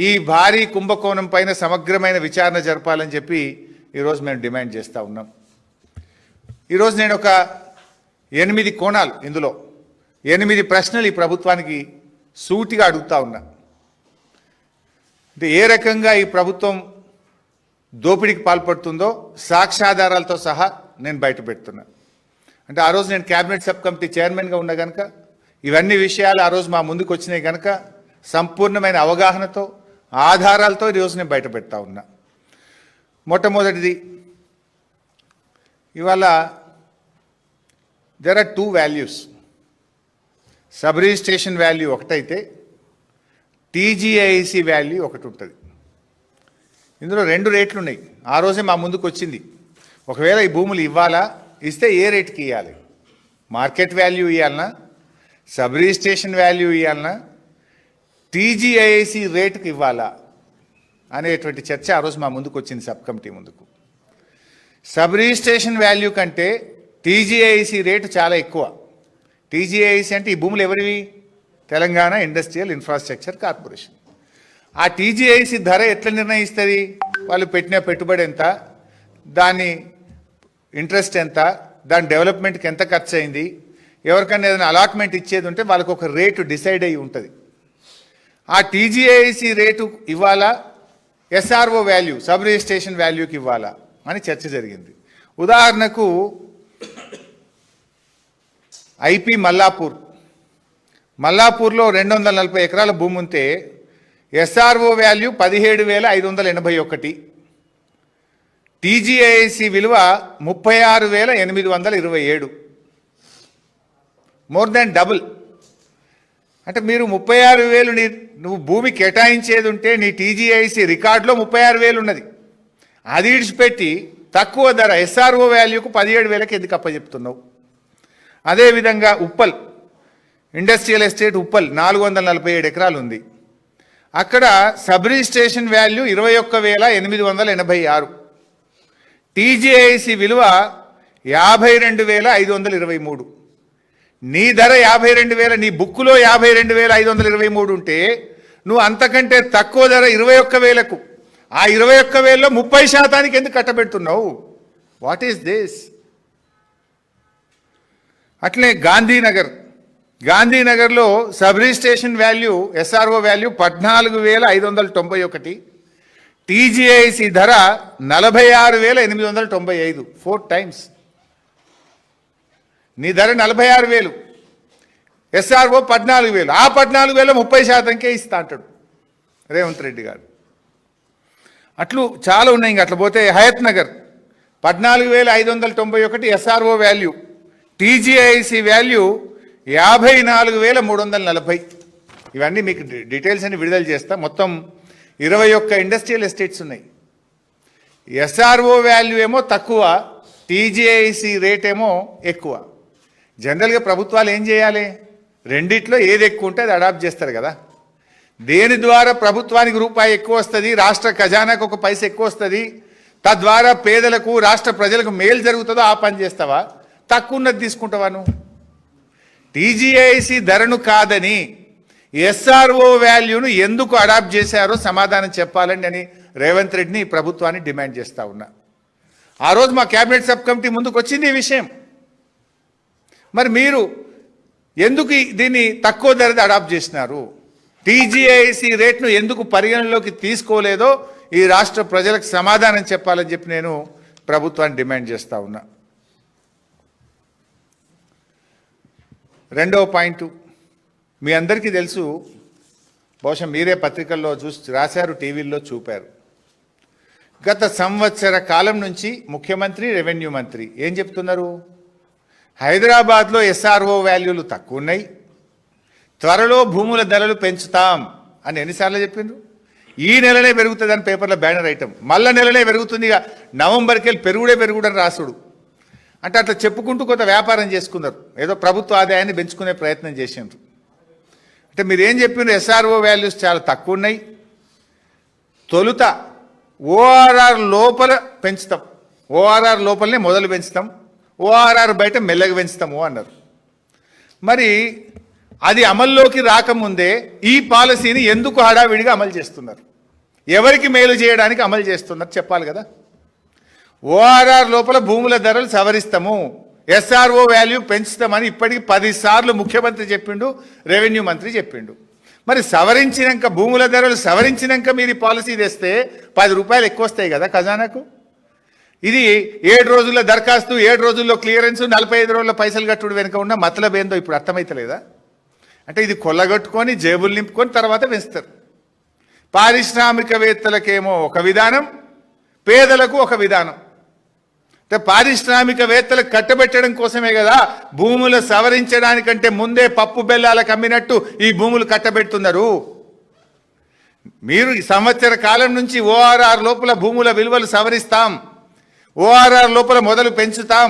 ఈ భారీ కుంభకోణం పైన సమగ్రమైన విచారణ జరపాలని చెప్పి ఈరోజు మేము డిమాండ్ చేస్తూ ఉన్నాం. ఈరోజు నేను ఒక 8 కోణాలు, ఇందులో 8 ప్రశ్నలు ఈ ప్రభుత్వానికి సూటిగా అడుగుతా ఉన్నా. అంటే ఏ రకంగా ఈ ప్రభుత్వం దోపిడీకి పాల్పడుతుందో సాక్ష్యాధారాలతో సహా నేను బయట పెడుతున్నా. అంటే ఆ రోజు నేను క్యాబినెట్ సబ్ కమిటీ చైర్మన్గా ఉన్నా కనుక ఇవన్నీ విషయాలు ఆ రోజు మా ముందుకు వచ్చినాయి కనుక సంపూర్ణమైన అవగాహనతో ఆధారాలతో ఈరోజు నేను బయట పెడతా ఉన్నా. మొట్టమొదటిది, ఇవాళ there are 2 values. Sub registration value ఒకటైతే టీజీఐసి వాల్యూ ఒకటి ఉంటుంది. ఇందులో 2 రేట్లు ఉన్నాయి. ఆ రోజే మా ముందుకు వచ్చింది. ఒకవేళ ఈ భూములు ఇవ్వాలా, ఇస్తే ఏ రేట్కి ఇవ్వాలి? మార్కెట్ వాల్యూ ఇవ్వాలన్నా, సబ్ రిజిస్ట్రేషన్ వాల్యూ ఇవ్వాలన్నా, టీజీఐసి రేటుకి ఇవ్వాలా అనేటువంటి చర్చ ఆ రోజు మా ముందుకు వచ్చింది, సబ్ కమిటీ ముందుకు. సబ్ రిజిస్ట్రేషన్ వాల్యూ కంటే టీజీఐసి రేటు చాలా ఎక్కువ. టీజీఐసి అంటే ఈ భూములు ఎవరివి? Telangana industrial infrastructure corporation. ఆ టీజీఐసి ధర ఎట్లా నిర్ణయిస్తుంది? వాళ్ళు పెట్టిన పెట్టుబడి ఎంత, దాని ఇంట్రెస్ట్ ఎంత, దాని డెవలప్మెంట్కి ఎంత ఖర్చు అయింది, ఎవరికైనా ఏదైనా అలాట్మెంట్ ఇచ్చేది ఉంటే వాళ్ళకు ఒక రేటు డిసైడ్ అయ్యి ఉంటుంది. ఆ టీజీఐసి రేటు ఇవ్వాలా, ఎస్ఆర్ఓ వాల్యూ సబ్ రిజిస్ట్రేషన్ వాల్యూకి ఇవ్వాలా అని చర్చ జరిగింది. ఉదాహరణకు ఐపీ మల్లాపూర్లో 240 ఎకరాల భూమి ఉంటే ఎస్ఆర్ఓ వాల్యూ 17,581, టీజీఐసి విలువ 36,827, మోర్ దాన్ డబుల్. అంటే మీరు 36,000 నువ్వు భూమి కేటాయించేది ఉంటే నీ టీజీఐసి రికార్డులో 36,000 ఉన్నది. అది ఇడిచిపెట్టి తక్కువ ధర ఎస్ఆర్ఓ వాల్యూకు 17,000కి ఎందుకు అప్పచెప్తున్నావు? అదేవిధంగా ఉప్పల్ ఇండస్ట్రియల్ ఎస్టేట్ ఉప్పల్ 447 ఎకరాలు ఉంది. అక్కడ సబ్ రిజిస్ట్రేషన్ వాల్యూ 21,886, టీజీఐసి విలువ 52,523. నీ ధర 52,000, నీ బుక్కులో 52,523 ఉంటే నువ్వు అంతకంటే తక్కువ ధర 21,000కు, ఆ 21,000లో 30% ఎందుకు కట్టబెడుతున్నావు? What is this? అట్లే గాంధీనగర్లో sub registration value SRO value 14,591, TGIC ధర 46,895, 4 టైమ్స్. నీ ధర 46,000, ఎస్ఆర్ఓ 14,000, ఆ 14,000 30%కే ఇస్తా అంటాడు రేవంత్ రెడ్డి గారు. అట్లు చాలా ఉన్నాయి. ఇంక అట్లా పోతే Hayat Nagar 14,591 SRO value, TGIC value 54,340. ఇవన్నీ మీకు డీటెయిల్స్ అన్ని విడుదల చేస్తా. మొత్తం 21 ఇండస్ట్రియల్ ఎస్టేట్స్ ఉన్నాయి. ఎస్ఆర్ఓ వాల్యూ ఏమో తక్కువ, టీజీఐసి రేట్ ఏమో ఎక్కువ. జనరల్గా ప్రభుత్వాలు ఏం చేయాలి? రెండిట్లో ఏది ఎక్కువ ఉంటే అది అడాప్ట్ చేస్తారు కదా. దేని ద్వారా ప్రభుత్వానికి రూపాయి ఎక్కువ వస్తుంది, రాష్ట్ర ఖజానాకు ఒక పైసా ఎక్కువ వస్తుంది, తద్వారా పేదలకు రాష్ట్ర ప్రజలకు మేలు జరుగుతుందో ఆ పని చేస్తావా? తక్కువ ఉన్నది తీసుకుంటావా నువ్వు? టీజీఐసి ధరను కాదని ఎస్ఆర్ఓ వాల్యూను ఎందుకు అడాప్ట్ చేశారో సమాధానం చెప్పాలండి అని రేవంత్ రెడ్డిని ప్రభుత్వాన్ని డిమాండ్ చేస్తా ఉన్నా. ఆ రోజు మా కేబినెట్ సబ్ కమిటీ ముందుకు వచ్చింది ఈ విషయం. మరి మీరు ఎందుకు దీన్ని తక్కువ ధరది అడాప్ట్ చేసినారు? టీజీఐసి రేట్ను ఎందుకు పరిగణలోకి తీసుకోలేదో ఈ రాష్ట్ర ప్రజలకు సమాధానం చెప్పాలని చెప్పి నేను ప్రభుత్వాన్ని డిమాండ్ చేస్తా ఉన్నా. రెండవ పాయింట్ మీ అందరికీ తెలుసు, బహుశా మీరే పత్రికల్లో చూసి రాశారు, టీవీల్లో చూపారు. గత సంవత్సర కాలం నుంచి ముఖ్యమంత్రి, రెవెన్యూ మంత్రి ఏం చెప్తున్నారు? హైదరాబాద్లో ఎస్ఆర్ఓ వాల్యూలు తక్కువ ఉన్నాయి, త్వరలో భూముల ధరలు పెంచుతాం అని ఎన్నిసార్లు చెప్పిండ్రు? ఈ నెలనే పెరుగుతుందని పేపర్లో బ్యానర్ ఐటమ్, మళ్ళా నెలనే పెరుగుతుంది, ఇక నవంబర్కి వెళ్ళి పెరుగుడని రాసుడు. అంటే అట్లా చెప్పుకుంటూ కొంత వ్యాపారం చేసుకున్నారు, ఏదో ప్రభుత్వ ఆదాయాన్ని పెంచుకునే ప్రయత్నం చేసిండ్రు. అంటే మీరు ఏం చెప్పిండ్రు? ఎస్ఆర్ఓ వాల్యూస్ చాలా తక్కువ ఉన్నాయి, తొలుత ఓఆర్ఆర్ లోపల పెంచుతాం, ఓఆర్ఆర్ లోపలనే మొదలు పెంచుతాం, ఓఆర్ఆర్ బయట మెల్లగా పెంచుతాము అన్నారు. మరి అది అమల్లోకి రాకముందే ఈ పాలసీని ఎందుకు హడావిడిగా అమలు చేస్తున్నారు? ఎవరికి మేలు చేయడానికి అమలు చేస్తున్నారు చెప్పాలి కదా. ఓఆర్ఆర్ లోపల భూముల ధరలు సవరిస్తాము, ఎస్ఆర్ఓ వాల్యూ పెంచుతామని ఇప్పటికి 10 సార్లు ముఖ్యమంత్రి చెప్పిండు, రెవెన్యూ మంత్రి చెప్పిండు. మరి సవరించినాక భూముల ధరలు సవరించినాక మీరు ఈ పాలసీ తెస్తే 10 రూపాయలు ఎక్కువ వస్తాయి కదా ఖజానాకు. ఇది 7 రోజుల్లో దరఖాస్తు, 7 రోజుల్లో క్లియరెన్స్, 45 రోజుల్లో పైసలు కట్టుడు వెనుక ఉన్న మతలబ్ ఏందో ఇప్పుడు అర్థమైతలేదా? అంటే ఇది కొల్లగొట్టుకొని జేబులు నింపుకొని తర్వాత పెంచుతారు. పారిశ్రామికవేత్తలకేమో ఒక విధానం, పేదలకు ఒక విధానం. అంటే పారిశ్రామికవేత్తలకు కట్టబెట్టడం కోసమే కదా భూములు సవరించడానికంటే ముందే పప్పు బెల్లాలకు అమ్మినట్టు ఈ భూములు కట్టబెడుతున్నారు. మీరు ఈ సంవత్సర కాలం నుంచి ఓఆర్ఆర్ లోపల భూముల విలువలు సవరిస్తాం, ఓఆర్ఆర్ లోపల మొదలు పెంచుతాం,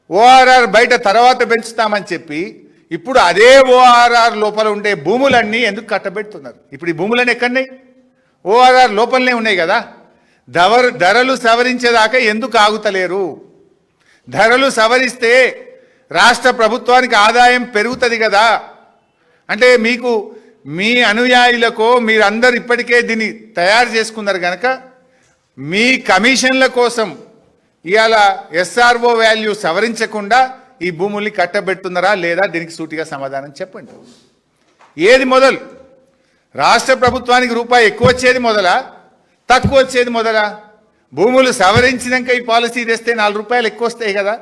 ఓఆర్ఆర్ బయట తర్వాత పెంచుతామని చెప్పి ఇప్పుడు అదే ఓఆర్ఆర్ లోపల ఉండే భూములన్నీ ఎందుకు కట్టబెడుతున్నారు? ఇప్పుడు ఈ భూములన్నీ ఎక్కడున్నాయి? ఓఆర్ఆర్ లోపలనే ఉన్నాయి కదా. ధరలు సవరించేదాకా ఎందుకు ఆగుతలేరు? ధరలు సవరిస్తే రాష్ట్ర ప్రభుత్వానికి ఆదాయం పెరుగుతుంది కదా. అంటే మీకు మీ అనుయాయులకో మీరందరూ ఇప్పటికే దీన్ని తయారు చేసుకున్నారు కనుక మీ కమిషన్ల కోసం ఇవాళ ఎస్ఆర్ఓ వాల్యూ సవరించకుండా ఈ భూముల్ని కట్టబెడుతున్నారా లేదా? దీనికి సూటిగా సమాధానం చెప్పండి. ఏది మొదలు? రాష్ట్ర ప్రభుత్వానికి రూపాయి ఎక్కువ వచ్చేది మొదలా, తక్కువ వచ్చేది మొదలా? భూములు సవరించినాక ఈ పాలసీ తెస్తే 4 రూపాయలు ఎక్కువ వస్తాయి కదా,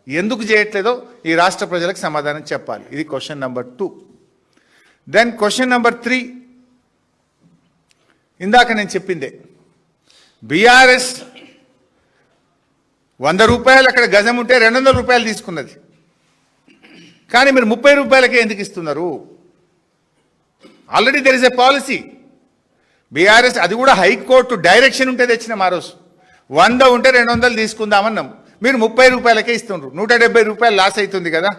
ఎందుకు చేయట్లేదో ఈ రాష్ట్ర ప్రజలకు సమాధానం చెప్పాలి. ఇది question number 2. Then question number 3, ఇందాక నేను చెప్పిందే, బీఆర్ఎస్ 100 రూపాయలు అక్కడ గజం ఉంటే 200 రూపాయలు తీసుకున్నది, కానీ మీరు 30 రూపాయలకే ఎందుకు ఇస్తున్నారు? Already there is a policy. BRS అది కూడా హైకోర్టు డైరెక్షన్ ఉంటే తెచ్చిన మా రోజు 100 ఉంటే 200 తీసుకుందామన్నాం, మీరు 30 రూపాయలకే ఇస్తున్నారు, 170 రూపాయలు లాస్ అవుతుంది కదా.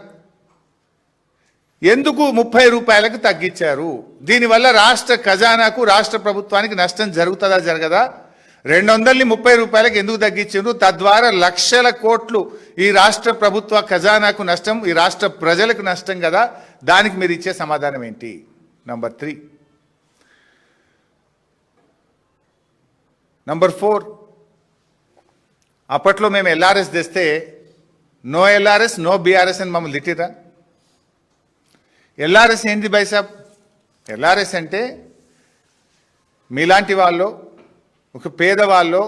ఎందుకు 30 రూపాయలకు తగ్గించారు? దీనివల్ల రాష్ట్ర ఖజానాకు రాష్ట్ర ప్రభుత్వానికి నష్టం జరుగుతుందా జరగదా? 200ని 30 రూపాయలకు ఎందుకు తగ్గించారు? తద్వారా లక్షల కోట్లు ఈ రాష్ట్ర ప్రభుత్వ ఖజానాకు నష్టం, ఈ రాష్ట్ర ప్రజలకు నష్టం కదా. దానికి మీరు ఇచ్చే సమాధానం ఏంటి? నంబర్ 3. నంబర్ 4, అప్పట్లో మేము ఎల్ఆర్ఎస్ తెస్తే నో ఎల్ఆర్ఎస్ నో బీఆర్ఎస్ అని మమ్మల్ని తిట్టిరా. ఎల్ఆర్ఎస్ ఏంటి బైసాబ్? ఎల్ఆర్ఎస్ అంటే మీలాంటి వాళ్ళు, ఒక పేదవాళ్ళు,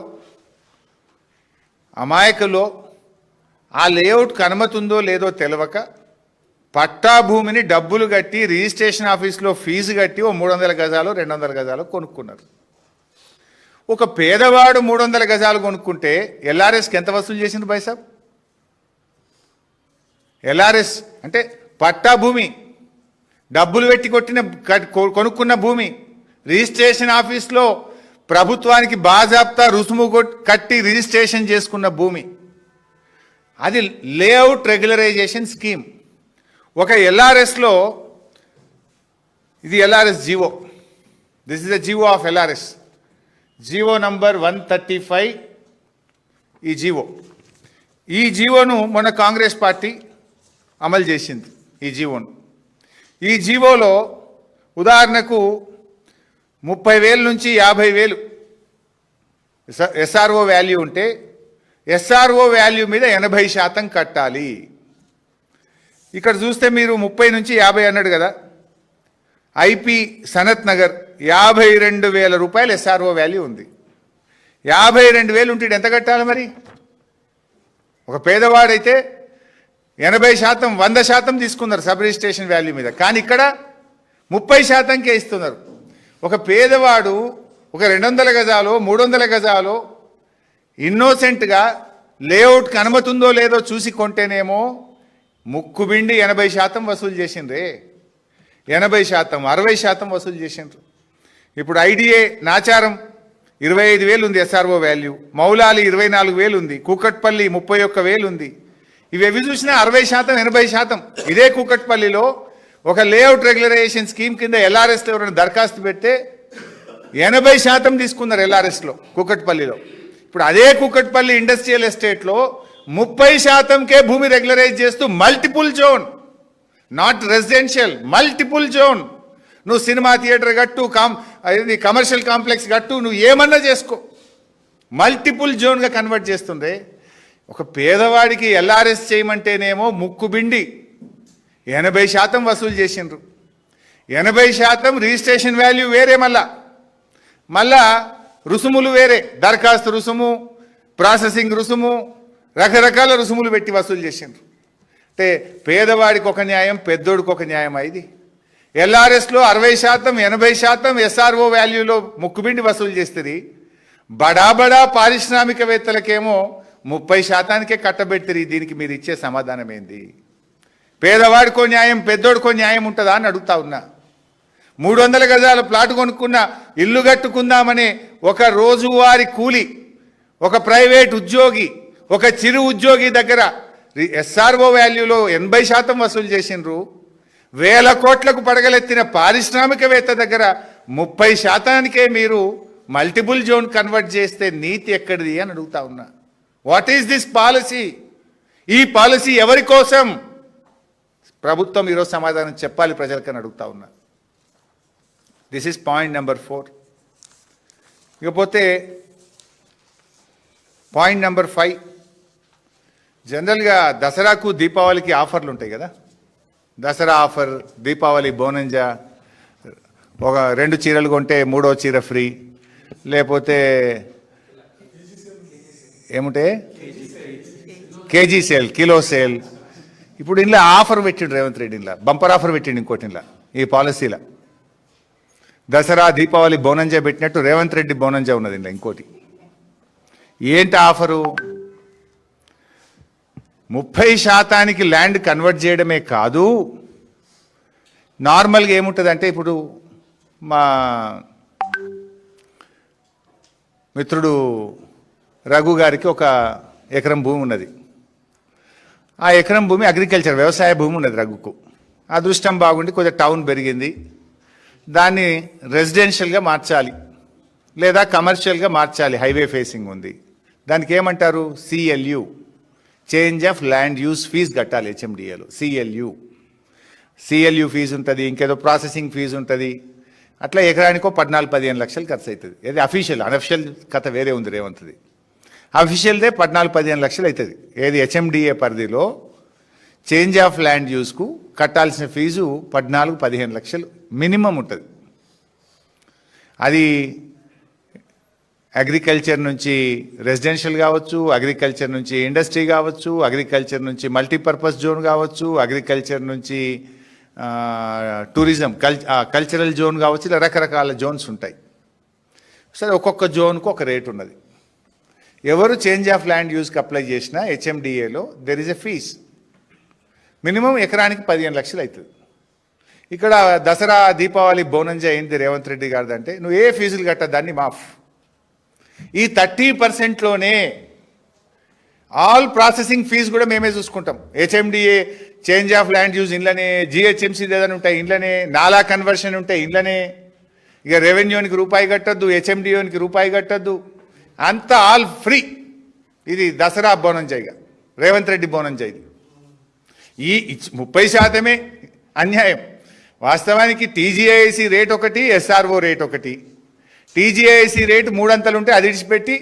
అమాయకులో ఆ లేఅవుట్కి అనుమతి ఉందో లేదో తెలియక పట్టా భూమిని డబ్బులు కట్టి రిజిస్ట్రేషన్ ఆఫీస్లో ఫీజు కట్టి ఓ 300 గజాలు 200 గజాలు కొనుక్కున్నారు. ఒక పేదవాడు 300 గజాలు కొనుక్కుంటే ఎల్ఆర్ఎస్కి ఎంత వసూలు చేసింది బైసాబ్? ఎల్ఆర్ఎస్ అంటే పట్టా భూమి, డబ్బులు పెట్టి కొనుక్కున్న భూమి, రిజిస్ట్రేషన్ ఆఫీస్లో ప్రభుత్వానికి బాజాప్తా రుసుము కట్టి రిజిస్ట్రేషన్ చేసుకున్న భూమి, అది లేఅవుట్ రెగ్యులరైజేషన్ స్కీమ్. ఒక ఎల్ఆర్ఎస్లో, ఇది LRS GO, this is the GO of LRS, GO number 135. ఈ జీవోను మొన్న కాంగ్రెస్ పార్టీ అమలు చేసింది. ఈ జీవోలో ఉదాహరణకు 30,000 నుంచి 50,000 ఎస్ఆర్ఓ వాల్యూ ఉంటే ఎస్ఆర్ఓ వాల్యూ మీద 80% కట్టాలి. ఇక్కడ చూస్తే మీరు 30 నుంచి 50 అన్నాడు కదా. ఐపీ సనత్ నగర్ 52,000 రూపాయలు ఎస్ఆర్ఓ వాల్యూ ఉంది. 52,000 ఉంటే ఎంత కట్టాలి మరి? ఒక పేదవాడైతే 80%, 100% తీసుకున్నారు సబ్ రిజిస్ట్రేషన్ వాల్యూ మీద, కానీ ఇక్కడ 30%కే ఇస్తున్నారు. ఒక పేదవాడు ఒక 200 గజాలో 300 గజాలో ఇన్నోసెంట్గా లేఅవుట్కి అనుమతి ఉందో లేదో చూసి కొంటేనేమో ముక్కుబిండి 80% వసూలు చేసిండ్రే. 80%, 60% వసూలు చేసిండ్రు. ఇప్పుడు ఐడిఏ నాచారం 25,000 ఉంది ఎస్ఆర్ఓ వాల్యూ, మౌలాలి 24,000 ఉంది, కూకట్పల్లి 31,000 ఉంది. ఇవి చూసినా 60%, 80%. ఇదే కూకట్పల్లిలో ఒక లేఅవుట్ రెగ్యులరైజేషన్ స్కీమ్ కింద ఎల్ఆర్ఎస్లో ఎవరైనా దరఖాస్తు పెడితే 80% తీసుకున్నారు ఎల్ఆర్ఎస్లో కూకట్పల్లిలో. ఇప్పుడు అదే కూకట్పల్లి ఇండస్ట్రియల్ ఎస్టేట్లో 30%కే భూమి రెగ్యులరైజ్ చేస్తూ multiple zone, not residential, multiple zone. నువ్వు సినిమా థియేటర్ కట్టు, కమర్షియల్ కాంప్లెక్స్ కట్టు, నువ్వు ఏమన్నా చేసుకో, మల్టిపుల్ జోన్గా కన్వర్ట్ చేస్తుండే. ఒక పేదవాడికి ఎల్ఆర్ఎస్ చేయమంటేనేమో ముక్కుబిండి 80% వసూలు చేసిండ్రు. 80% రిజిస్ట్రేషన్ వాల్యూ వేరే, మళ్ళా రుసుములు వేరే, దరఖాస్తు రుసుము, ప్రాసెసింగ్ రుసుము, రకరకాల రుసుములు పెట్టి వసూలు చేసిండ్రు. అంటే పేదవాడికి ఒక న్యాయం, పెద్దోడికి ఒక న్యాయం. ఇది ఎల్ఆర్ఎస్లో 60%, 80% ఎస్ఆర్ఓ వాల్యూలో ముక్కుబిండి వసూలు చేస్తుంది. బడా పారిశ్రామికవేత్తలకేమో 30%కే కట్టబెట్టిరి. దీనికి మీరు ఇచ్చే సమాధానం ఏంది? పేదవాడికో న్యాయం, పెద్దోడికో న్యాయం ఉంటుందా అని అడుగుతా ఉన్నా. 300 గజాల ప్లాట్ కొనుక్కున్న, ఇల్లు కట్టుకుందామనే ఒక రోజువారి కూలి, ఒక ప్రైవేట్ ఉద్యోగి, ఒక చిరు ఉద్యోగి దగ్గర ఎస్ఆర్ఓ వాల్యూలో 80% వసూలు చేసిండ్రు. 1,000 కోట్లకు పడగలెత్తిన పారిశ్రామికవేత్త దగ్గర 30%కే మీరు మల్టిపుల్ జోన్ కన్వర్ట్ చేస్తే నీతి ఎక్కడిది అని అడుగుతా ఉన్నా. What is this policy? ఈ పాలసీ ఎవరి కోసం? ప్రభుత్వం ఈరోజు సమాధానం చెప్పాలి ప్రజలకని అడుగుతా ఉన్నా. This is point number 4. ఇకపోతే పాయింట్ నెంబర్ 5. జనరల్గా దసరాకు దీపావళికి ఆఫర్లు ఉంటాయి కదా. దసరా ఆఫర్, దీపావళి బోనంజా, ఒక 2 చీరలు కొంటే 3వ చీర ఫ్రీ, లేకపోతే ఏముంటే కేజీ సేల్, కిలో సేల్. ఇప్పుడు ఇంట్లో ఆఫర్ పెట్టిండు రేవంత్ రెడ్డి, ఇంట్లో బంపర్ ఆఫర్ పెట్టిండు ఇంకోటి ఇంట్లో ఈ పాలసీలో. దసరా దీపావళి బోనంజా పెట్టినట్టు రేవంత్ రెడ్డి బోనంజా ఉన్నది ఇంట్లో ఇంకోటి. ఏంటి ఆఫరు? 30% ల్యాండ్ కన్వర్ట్ చేయడమే కాదు, నార్మల్గా ఏముంటుందంటే ఇప్పుడు మా మిత్రుడు రఘు గారికి 1 ఎకరం భూమి ఉన్నది. ఆ ఎకరం భూమి అగ్రికల్చర్ వ్యవసాయ భూమి ఉన్నది రఘుకు. అదృష్టం బాగుండి కొద్దిగా టౌన్ పెరిగింది, దాన్ని రెసిడెన్షియల్గా మార్చాలి లేదా కమర్షియల్గా మార్చాలి, హైవే ఫేసింగ్ ఉంది. దానికి ఏమంటారు? CLU, change of land use fee కట్టాలి హెచ్ఎండిఏలో. సిఎల్యు ఫీజు ఉంటుంది, ఇంకేదో ప్రాసెసింగ్ ఫీజు ఉంటుంది. అట్లా ఎకరానికో 14-15 లక్షలు ఖర్చు అవుతుంది. ఏది అఫీషియల్, అనఫిషియల్ కథ వేరే ఉంది రేవంత్ది. అఫీషియల్దే 14-15 లక్షలు అవుతుంది. ఏది హెచ్ఎండిఏ పరిధిలో చేంజ్ ఆఫ్ ల్యాండ్ యూస్కు కట్టాల్సిన ఫీజు 14-15 లక్షలు మినిమం ఉంటుంది. అది అగ్రికల్చర్ నుంచి రెసిడెన్షియల్ కావచ్చు, అగ్రికల్చర్ నుంచి ఇండస్ట్రీ కావచ్చు, అగ్రికల్చర్ నుంచి మల్టీపర్పస్ జోన్ కావచ్చు, అగ్రికల్చర్ నుంచి టూరిజం కల్చరల్ జోన్ కావచ్చు. ఇలా రకరకాల జోన్స్ ఉంటాయి. సరే, ఒక్కొక్క జోన్కు ఒక రేట్ ఉన్నది. ఎవరు చేంజ్ ఆఫ్ ల్యాండ్ యూస్కి అప్లై చేసినా హెచ్ఎండిఏలో there is a fee. Minimum ఎకరానికి 15 లక్షలు అవుతుంది. ఇక్కడ దసరా దీపావళి బోనంజా ఏంటి రేవంత్ రెడ్డి గారిది అంటే, నువ్వు ఏ ఫీజులు కట్టదాన్ని మాఫ్. ఈ 30%లోనే ఆల్ ప్రాసెసింగ్ ఫీజు కూడా మేమే చూసుకుంటాం. HMDA change of land use ఇంట్లోనే, జిహెచ్ఎంసీ ఏదైనా ఉంటాయి ఇంట్లోనే, నాలా కన్వర్షన్ ఉంటాయి ఇంట్లోనే. ఇక రెవెన్యూనికి రూపాయి కట్టద్దు, హెచ్ఎండిఓనికి రూపాయి కట్టద్దు, అంతా ఆల్ ఫ్రీ. ఇది దసరా బోనంజా, ఇక రేవంత్ రెడ్డి బోనంజా. ఇది ఈ 30% అన్యాయం. వాస్తవానికి టీజీఐసి రేట్ ఒకటి, ఎస్ఆర్ఓ రేట్ ఒకటి. టీజీఐసి రేటు 3 అంతలు ఉంటే అది ఇడిచిపెట్టి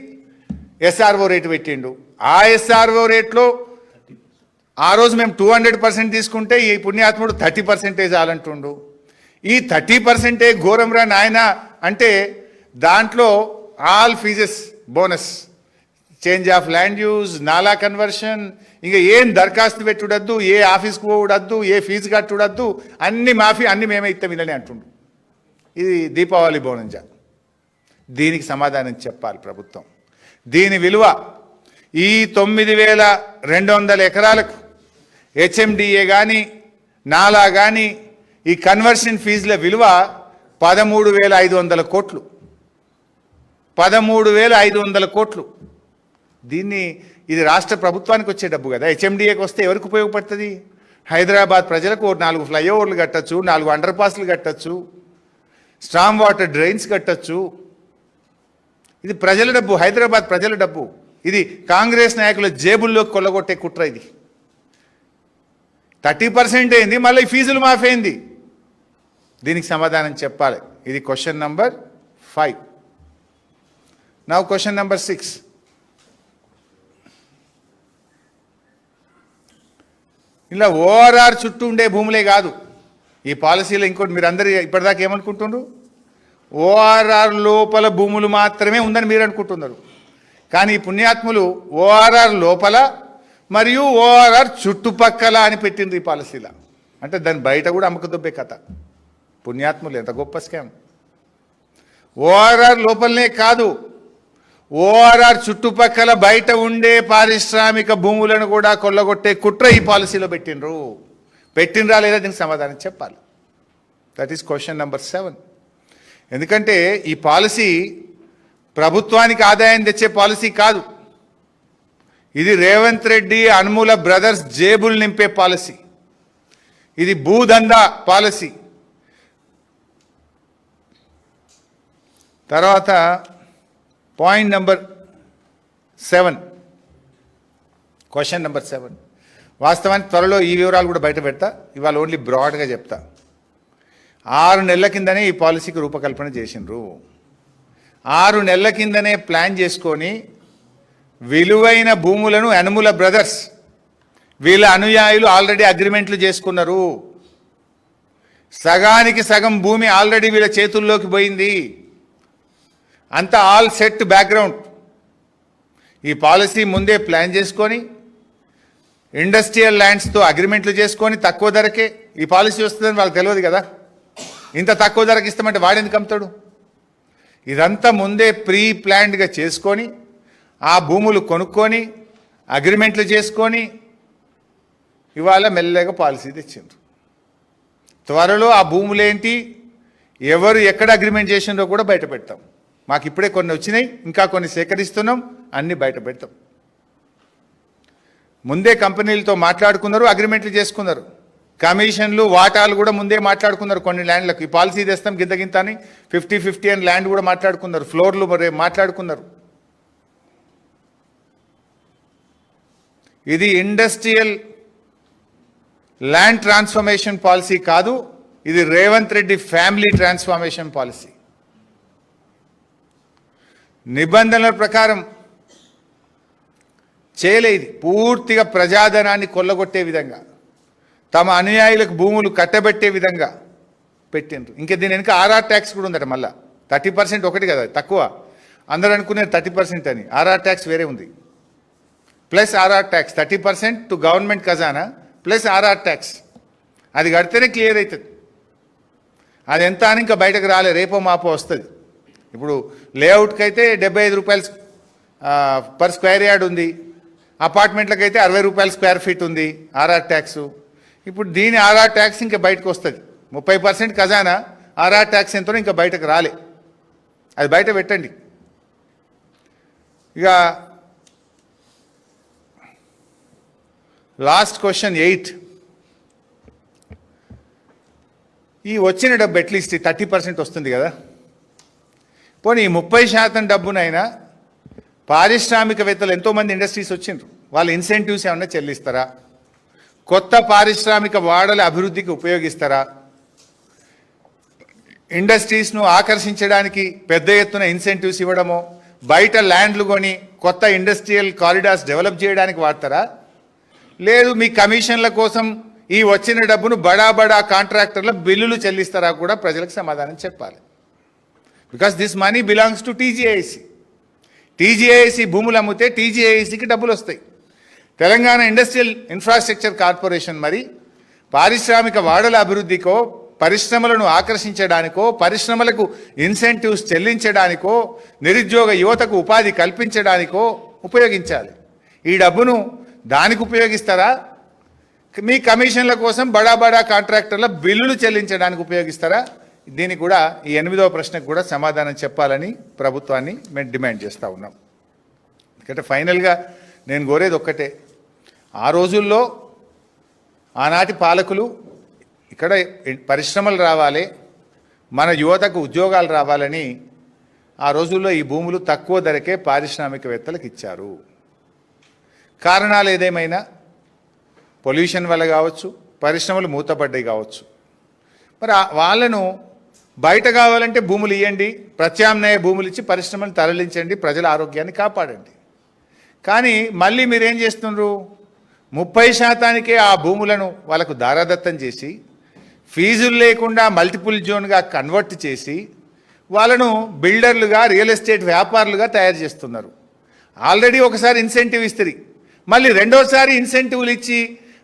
ఎస్ఆర్ఓ రేటు పెట్టిండు. ఆ ఎస్ఆర్ఓ రేట్లో ఆ రోజు మేము 200% తీసుకుంటే ఈ పుణ్యాత్ముడు 30% చాలంటుండు. ఈ 30% ఘోరంరా నాయన అంటే దాంట్లో all fees bonus, change of land use, నాలా కన్వర్షన్, ఇంకా ఏం దరఖాస్తు పెట్టుడద్దు, ఏ ఆఫీస్కి పోవడద్దు, ఏ ఫీజు కట్టుడద్దు, అన్ని మాఫీ, అన్ని మేమే ఇస్తాం ఇళ్ళని అంటుండు. ఇది దీపావళి బోనంజా. దీనికి సమాధానం చెప్పాలి ప్రభుత్వం. దీని విలువ ఈ 9,200 ఎకరాలకు హెచ్ఎండిఏ కానీ నాలా కానీ ఈ కన్వర్షన్ ఫీజుల విలువ 13,500 కోట్లు. 13,500 కోట్లు. ఇది రాష్ట్ర ప్రభుత్వానికి వచ్చే డబ్బు కదా. హెచ్ఎండిఏకి వస్తే ఎవరికి ఉపయోగపడుతుంది? హైదరాబాద్ ప్రజలకు 4 ఫ్లైఓవర్లు కట్టచ్చు, 4 అండర్ పాస్లు కట్టచ్చు, స్ట్రాంగ్ వాటర్ డ్రైన్స్ కట్టచ్చు. ఇది ప్రజల డబ్బు, హైదరాబాద్ ప్రజల డబ్బు. ఇది కాంగ్రెస్ నాయకుల జేబుల్లోకి కొల్లగొట్టే కుట్ర. ఇది 30% అయింది, మళ్ళీ ఫీజులు మాఫీ అయింది. దీనికి సమాధానం చెప్పాలి. ఇది question number 5. Now question number 6. ఇలా ఓఆర్ఆర్ చుట్టూ ఉండే భూములే కాదు ఈ పాలసీలో. ఇంకోటి మీరు అందరు ఇప్పటిదాకా ఏమనుకుంటున్నారు? ఓఆర్ఆర్ లోపల భూములు మాత్రమే ఉందని మీరు అనుకుంటున్నారు. కానీ ఈ పుణ్యాత్ములు ఓఆర్ఆర్ లోపల మరియు ఓఆర్ఆర్ చుట్టుపక్కల అని పెట్టింది ఈ పాలసీలో. అంటే దాని బయట కూడా అమ్మకదొబ్బే కథ. పుణ్యాత్ములు ఎంత గొప్ప స్కామ్. ఓఆర్ఆర్ లోపలనే కాదు, ఓఆర్ఆర్ చుట్టుపక్కల బయట ఉండే పారిశ్రామిక భూములను కూడా కొల్లగొట్టే కుట్ర ఈ పాలసీలో పెట్టినరా లేదా దీనికి సమాధానం చెప్పాలి. That is question number 7. ఎందుకంటే ఈ పాలసీ ప్రభుత్వానికి ఆదాయం తెచ్చే పాలసీ కాదు. ఇది రేవంత్ రెడ్డి అనుమూల బ్రదర్స్ జేబులు నింపే పాలసీ. ఇది భూదందా పాలసీ. తర్వాత పాయింట్ నంబర్ 7, క్వశ్చన్ నంబర్ 7. వాస్తవానికి త్వరలో ఈ వివరాలు కూడా బయట పెడతా, ఇవాళ ఓన్లీ బ్రాడ్గా చెప్తా. 6 నెలల కిందనే ఈ పాలసీకి రూపకల్పన చేసిండ్రు. 6 నెలల కిందనే ప్లాన్ చేసుకొని విలువైన భూములను యనమల బ్రదర్స్ వీళ్ళ అనుయాయులు ఆల్రెడీ అగ్రిమెంట్లు చేసుకున్నారు. సగానికి సగం భూమి ఆల్రెడీ వీళ్ళ చేతుల్లోకి పోయింది. అంతా ఆల్ సెట్ బ్యాక్గ్రౌండ్. ఈ పాలసీ ముందే ప్లాన్ చేసుకొని ఇండస్ట్రియల్ ల్యాండ్స్తో అగ్రిమెంట్లు చేసుకొని తక్కువ ధరకే ఈ పాలసీ వస్తుందని వాళ్ళకి తెలియదు కదా. ఇంత తక్కువ ధరకి ఇస్తామంటే వాడెందుకు అమ్ముతాడు? ఇదంతా ముందే ప్రీ ప్లాన్డ్గా చేసుకొని ఆ భూములు కొనుక్కొని అగ్రిమెంట్లు చేసుకొని ఇవాళ మెల్లగా పాలసీ తెచ్చిండ్రు. త్వరలో ఆ భూములేంటి, ఎవరు ఎక్కడ అగ్రిమెంట్ చేసిండ్రో కూడా బయట పెడతాం. మాకు ఇప్పుడే కొన్ని వచ్చినాయి, ఇంకా కొన్ని సేకరిస్తున్నాం, అన్నీ బయట పెడతాం. ముందే కంపెనీలతో మాట్లాడుకున్నారు, అగ్రిమెంట్లు చేసుకున్నారు. కమిషన్లు వాటాలు కూడా ముందే మాట్లాడుకున్నారు. కొన్ని ల్యాండ్లకు ఈ పాలసీ తెస్తాం గింత అని 50-50 అని ల్యాండ్ కూడా మాట్లాడుకున్నారు. ఫ్లోర్లు మాట్లాడుకున్నారు. ఇది ఇండస్ట్రియల్ ల్యాండ్ ట్రాన్స్ఫర్మేషన్ పాలసీ కాదు, ఇది Revanth Reddy family transformation policy. నిబంధనల ప్రకారం చేయలేదు. పూర్తిగా ప్రజాధనాన్ని కొల్లగొట్టే విధంగా, తమ అనుయాయులకు భూములు కట్టబెట్టే విధంగా పెట్టిండ్రు. ఇంకా దీని వెనుక ఆర్ఆర్ ట్యాక్స్ కూడా ఉందట. మళ్ళీ 30% ఒకటి కదా తక్కువ, అందరూ అనుకునే 30% అని. ఆర్ఆర్ ట్యాక్స్ వేరే ఉంది, plus RR tax 30% to government ఖజానా ప్లస్ ఆర్ఆర్ ట్యాక్స్. అది కడితేనే క్లియర్ అవుతుంది. అది ఎంత అని ఇంకా బయటకు రాలే, రేపో మాపో వస్తుంది. ఇప్పుడు లేఅవుట్కి అయితే 75 రూపాయలు పర్ స్క్వేర్ యార్డ్ ఉంది, అపార్ట్మెంట్లకైతే 60 రూపాయలు స్క్వేర్ ఫీట్ ఉంది ఆర్ఆర్ ట్యాక్స్. ఇప్పుడు దీని ఆర్ఆర్ ట్యాక్స్ ఇంకా బయటకు వస్తుంది. 30% ఖజానా, ఆర్ఆర్ ట్యాక్స్ ఎంతో ఇంకా బయటకు రాలే. అది బయట పెట్టండి. ఇక లాస్ట్ క్వశ్చన్ 8. ఈ వచ్చిన డబ్బు అట్లీస్ట్ 30% వస్తుంది కదా, పోనీ ఈ 30% డబ్బునైనా పారిశ్రామికవేత్తలు ఎంతోమంది ఇండస్ట్రీస్ వచ్చిండ్రు, వాళ్ళ ఇన్సెంటివ్స్ ఏమన్నా చెల్లిస్తారా? కొత్త పారిశ్రామిక వాడల అభివృద్ధికి ఉపయోగిస్తారా? ఇండస్ట్రీస్ను ఆకర్షించడానికి పెద్ద ఎత్తున ఇన్సెంటివ్స్ ఇవ్వడమో, బయట ల్యాండ్లు కొని కొత్త ఇండస్ట్రియల్ కారిడార్స్ డెవలప్ చేయడానికి వాడతారా? లేదు మీ కమిషన్ల కోసం ఈ వచ్చిన డబ్బును బడా బడా కాంట్రాక్టర్ల బిల్లులు చెల్లిస్తారా కూడా ప్రజలకు సమాధానం చెప్పాలి. Because this money belongs to TGIC. TGIC భూములు అమ్మితే టీజీఐసికి డబ్బులు వస్తాయి. తెలంగాణ ఇండస్ట్రియల్ ఇన్ఫ్రాస్ట్రక్చర్ కార్పొరేషన్ మరి పారిశ్రామిక వాడల అభివృద్ధికో, పరిశ్రమలను ఆకర్షించడానికో, పరిశ్రమలకు ఇన్సెంటివ్స్ చెల్లించడానికో, నిరుద్యోగ యువతకు ఉపాధి కల్పించడానికో ఉపయోగించాలి. ఈ డబ్బును దానికి ఉపయోగిస్తారా? మీ కమిషన్ల కోసం బడా బడా కాంట్రాక్టర్ల బిల్లులు చెల్లించడానికి ఉపయోగిస్తారా? దీనికి కూడా ఈ 8వ ప్రశ్నకు కూడా సమాధానం చెప్పాలని ప్రభుత్వాన్ని మేము డిమాండ్ చేస్తూ ఉన్నాం. ఎందుకంటే ఫైనల్గా నేను కోరేది ఒక్కటే, ఆ రోజుల్లో ఆనాటి పాలకులు ఇక్కడ పరిశ్రమలు రావాలి, మన యువతకు ఉద్యోగాలు రావాలని ఆ రోజుల్లో ఈ భూములు తక్కువ ధరకే పారిశ్రామికవేత్తలకు ఇచ్చారు. కారణాలు ఏదేమైనా పొల్యూషన్ వల్ల కావచ్చు, పరిశ్రమలు మూతపడ్డాయి కావచ్చు. మరి వాళ్ళను బయట కావాలంటే భూములు ఇవ్వండి, ప్రత్యామ్నాయ భూములు ఇచ్చి పరిశ్రమలు తరలించండి, ప్రజల ఆరోగ్యాన్ని కాపాడండి. కానీ మళ్ళీ మీరేం చేస్తున్నారు? 30%కే ఆ భూములను వాళ్ళకు దారాదత్తం చేసి, ఫీజులు లేకుండా మల్టిపుల్ జోన్గా కన్వర్ట్ చేసి, వాళ్ళను బిల్డర్లుగా, రియల్ ఎస్టేట్ వ్యాపారులుగా తయారు చేస్తున్నారు. ఆల్రెడీ ఒకసారి ఇన్సెంటివ్ ఇస్తుంది, మళ్ళీ రెండోసారి ఇన్సెంటివ్లు ఇచ్చి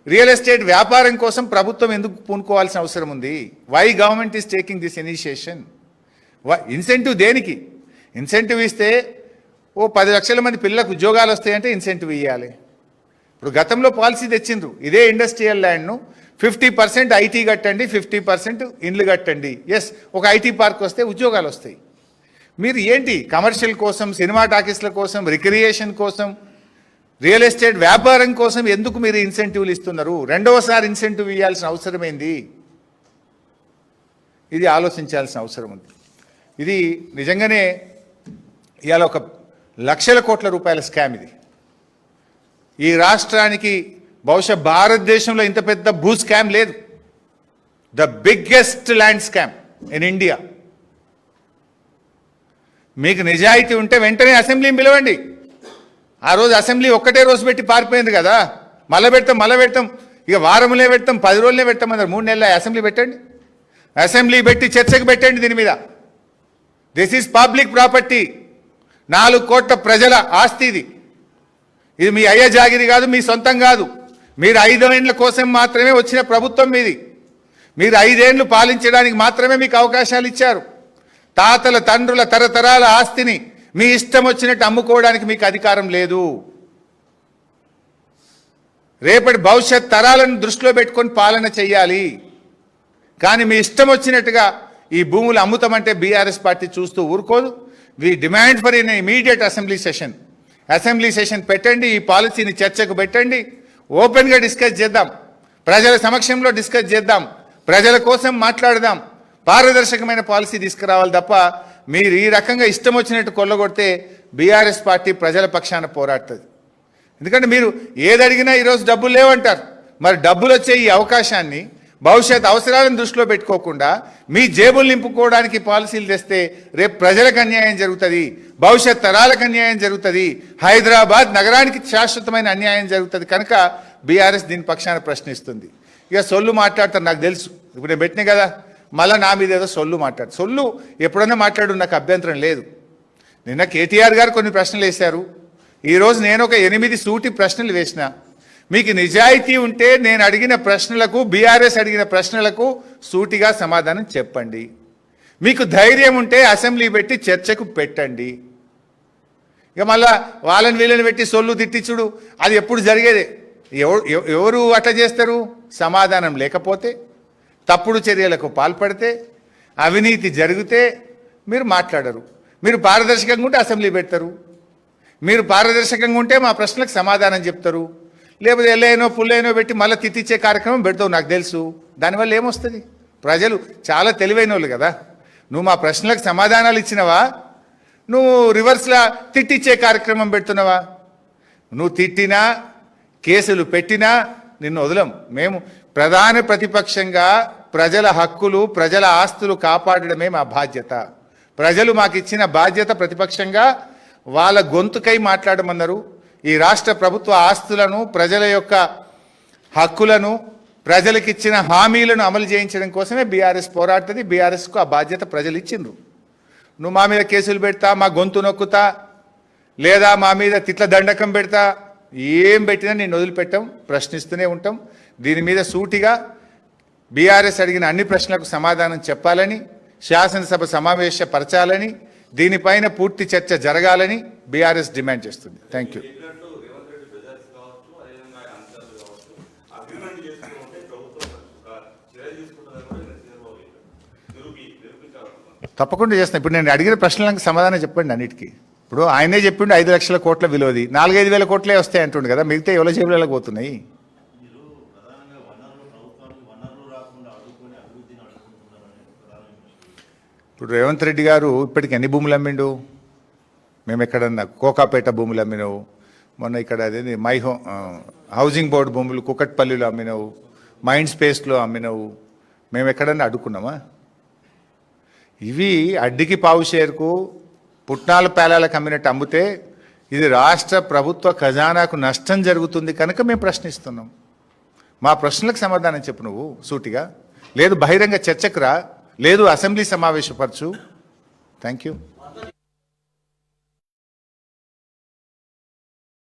రియల్ ఎస్టేట్ వ్యాపారం కోసం ప్రభుత్వం ఎందుకు పూనుకోవాల్సిన అవసరం ఉంది? Why government is taking this initiation? Incentive దేనికి? ఇన్సెంటివ్ ఇస్తే ఓ 10 లక్షల మంది పిల్లలకు ఉద్యోగాలు వస్తాయంటే ఇన్సెంటివ్ ఇవ్వాలి. ఇప్పుడు గతంలో పాలసీ తెచ్చిండ్రు, ఇదే ఇండస్ట్రియల్ ల్యాండ్ను 50% ఐటీ కట్టండి, 50% ఇండ్లు కట్టండి. ఎస్, ఒక ఐటీ పార్క్ వస్తే ఉద్యోగాలు వస్తాయి. మీరు ఏంటి కమర్షియల్ కోసం, సినిమా టాకీస్ల కోసం, రిక్రియేషన్ కోసం, రియల్ ఎస్టేట్ వ్యాపారం కోసం ఎందుకు మీరు ఇన్సెంటివ్లు ఇస్తున్నారు? రెండవసారి ఇన్సెంటివ్ ఇవ్వాల్సిన అవసరం ఏంది? ఇది ఆలోచించాల్సిన అవసరం ఉంది. ఇది నిజంగానే ఇవాళ ఒక లక్షల కోట్ల రూపాయల స్కామ్. ఇది ఈ రాష్ట్రానికి బహుశా భారతదేశంలో ఇంత పెద్ద భూ స్కామ్ లేదు. The biggest land scam in India. మీకు నిజాయితీ ఉంటే వెంటనే అసెంబ్లీని పిలవండి. ఆ రోజు అసెంబ్లీ ఒక్కటే రోజు పెట్టి పారిపోయింది కదా. మళ్ళీ పెడతాం ఇక వారంలో పెడతాం, 10 రోజులనే పెట్టామన్నారు. 3 నెలల అసెంబ్లీ పెట్టండి. అసెంబ్లీ పెట్టి చర్చకు పెట్టండి దీని మీద. This is public property. 4 కోట్ల ప్రజల ఆస్తి ఇది. ఇది మీ అయ్య జాగిరి కాదు, మీ సొంతం కాదు. మీరు 5 ఏళ్ల కోసం మాత్రమే వచ్చిన ప్రభుత్వం మీది. మీరు 5 ఏళ్లు పాలించడానికి మాత్రమే మీకు అవకాశాలు ఇచ్చారు. తాతల తండ్రుల తరతరాల ఆస్తిని మీ ఇష్టం వచ్చినట్టు అమ్ముకోవడానికి మీకు అధికారం లేదు. రేపటి భవిష్యత్ తరాలను దృష్టిలో పెట్టుకొని పాలన చెయ్యాలి. కానీ మీ ఇష్టం వచ్చినట్టుగా ఈ భూములు అమ్ముతామంటే బీఆర్ఎస్ పార్టీ చూస్తూ ఊరుకోదు. We demand for in immediate assembly session పెట్టండి. ఈ పాలసీని చర్చకు పెట్టండి. ఓపెన్గా డిస్కస్ చేద్దాం. ప్రజల సమక్షంలో డిస్కస్ చేద్దాం. ప్రజల కోసం మాట్లాడదాం. పారదర్శకమైన పాలసీ తీసుకురావాలి తప్ప మీరు ఈ రకంగా ఇష్టం వచ్చినట్టు కొల్లగొడితే బీఆర్ఎస్ పార్టీ ప్రజల పక్షాన పోరాడుతుంది. ఎందుకంటే మీరు ఏది అడిగినా ఈరోజు డబ్బులు లేవంటారు. మరి డబ్బులు వచ్చే ఈ అవకాశాన్ని భవిష్యత్ అవసరాలను దృష్టిలో పెట్టుకోకుండా మీ జేబులు నింపుకోవడానికి పాలసీలు తెస్తే రేపు ప్రజలకు అన్యాయం జరుగుతుంది, భవిష్యత్ తరాలకు అన్యాయం జరుగుతుంది, హైదరాబాద్ నగరానికి శాశ్వతమైన అన్యాయం జరుగుతుంది. కనుక బీఆర్ఎస్ దీని పక్షాన ప్రశ్నిస్తుంది. ఇక సొల్లు మాట్లాడతారు, నాకు తెలుసు. ఇప్పుడు నేను పెట్టినా కదా, మళ్ళీ నా మీద ఏదో సొల్లు ఎప్పుడన్నా మాట్లాడు, నాకు అభ్యంతరం లేదు. నిన్న కేటీఆర్ గారు కొన్ని ప్రశ్నలు వేశారు. ఈరోజు నేను ఒక 8 సూటి ప్రశ్నలు వేసిన. మీకు నిజాయితీ ఉంటే నేను అడిగిన ప్రశ్నలకు, బీఆర్ఎస్ అడిగిన ప్రశ్నలకు సూటిగా సమాధానం చెప్పండి. మీకు ధైర్యం ఉంటే అసెంబ్లీ పెట్టి చర్చకు పెట్టండి. ఇక మళ్ళా వాళ్ళని వీళ్ళని పెట్టి సొల్లు తిట్టించుడు అది ఎప్పుడు జరిగేదే. ఎవరు అట్లా చేస్తారు? సమాధానం లేకపోతే, తప్పుడు చర్యలకు పాల్పడితే, అవినీతి జరిగితే మీరు మాట్లాడరు. మీరు పారదర్శకంగా ఉంటే అసెంబ్లీ పెడతారు. మీరు పారదర్శకంగా ఉంటే మా ప్రశ్నలకు సమాధానం చెప్తారు. లేకపోతే ఎల్లైనో పుల్లైనో పెట్టి మళ్ళీ తిట్టించే కార్యక్రమం పెడతావు, నాకు తెలుసు. దానివల్ల ఏమొస్తుంది? ప్రజలు చాలా తెలివైన వాళ్ళు కదా. నువ్వు మా ప్రశ్నలకు సమాధానాలు ఇచ్చినవా, నువ్వు రివర్స్లా తిట్టించే కార్యక్రమం పెడుతున్నావా? నువ్వు తిట్టినా, కేసులు పెట్టినా నిన్ను వదలం. మేము ప్రధాన ప్రతిపక్షంగా ప్రజల హక్కులు, ప్రజల ఆస్తులు కాపాడడమే మా బాధ్యత. ప్రజలు మాకు ఇచ్చిన బాధ్యత. ప్రతిపక్షంగా వాళ్ళ గొంతుకై మాట్లాడమన్నారు. ఈ రాష్ట్ర ప్రభుత్వ ఆస్తులను, ప్రజల యొక్క హక్కులను, ప్రజలకిచ్చిన హామీలను అమలు చేయించడం కోసమే బీఆర్ఎస్ పోరాడుతుంది. బీఆర్ఎస్కు ఆ బాధ్యత ప్రజలు ఇచ్చిండ్రు. నువ్వు మా మీద కేసులు పెడతా, మా గొంతు నొక్కుతా, లేదా మా మీద తిట్ల దండకం పెడతా, ఏం పెట్టినా నేను వదిలిపెట్టాం, ప్రశ్నిస్తూనే ఉంటాం. దీని మీద సూటిగా బీఆర్ఎస్ అడిగిన అన్ని ప్రశ్నలకు సమాధానం చెప్పాలని, శాసనసభ సమావేశపరచాలని, దీనిపైన పూర్తి చర్చ జరగాలని బీఆర్ఎస్ డిమాండ్ చేస్తుంది. Thank you. తప్పకుండా చేస్తాను. ఇప్పుడు నేను అడిగిన ప్రశ్నలకు సమాధానం చెప్పండి అన్నిటికీ. ఇప్పుడు ఆయనే చెప్పిండు 5 లక్షల కోట్ల విలువది, 4-5 వేల కోట్లే వస్తాయి అంటుండు కదా. మిగతా ఎవరి జేబులకు పోతున్నాయి? ఇప్పుడు రేవంత్ రెడ్డి గారు ఇప్పటికి ఎన్ని భూములు అమ్మిండు? మేము ఎక్కడన్నా కోకాపేట భూములు అమ్మినావు, మొన్న ఇక్కడ అదేంటి హౌసింగ్ బోర్డు భూములు కుకట్పల్లిలో అమ్మినావు, మైండ్ స్పేస్లో అమ్మినావు. మేము ఎక్కడన్నా అడ్డుకున్నామా? ఇవి అడ్డికి పావు షేర్కు, పుట్నాల పేలాలకు అమ్మినట్టు అమ్మితే ఇది రాష్ట్ర ప్రభుత్వ ఖజానాకు నష్టం జరుగుతుంది. కనుక మేము ప్రశ్నిస్తున్నాం. మా ప్రశ్నలకు సమాధానం చెప్పు నువ్వు సూటిగా. లేదు బహిరంగ చర్చకు రా, లేదు అసెంబ్లీ సమావేశపరచు. Thank you.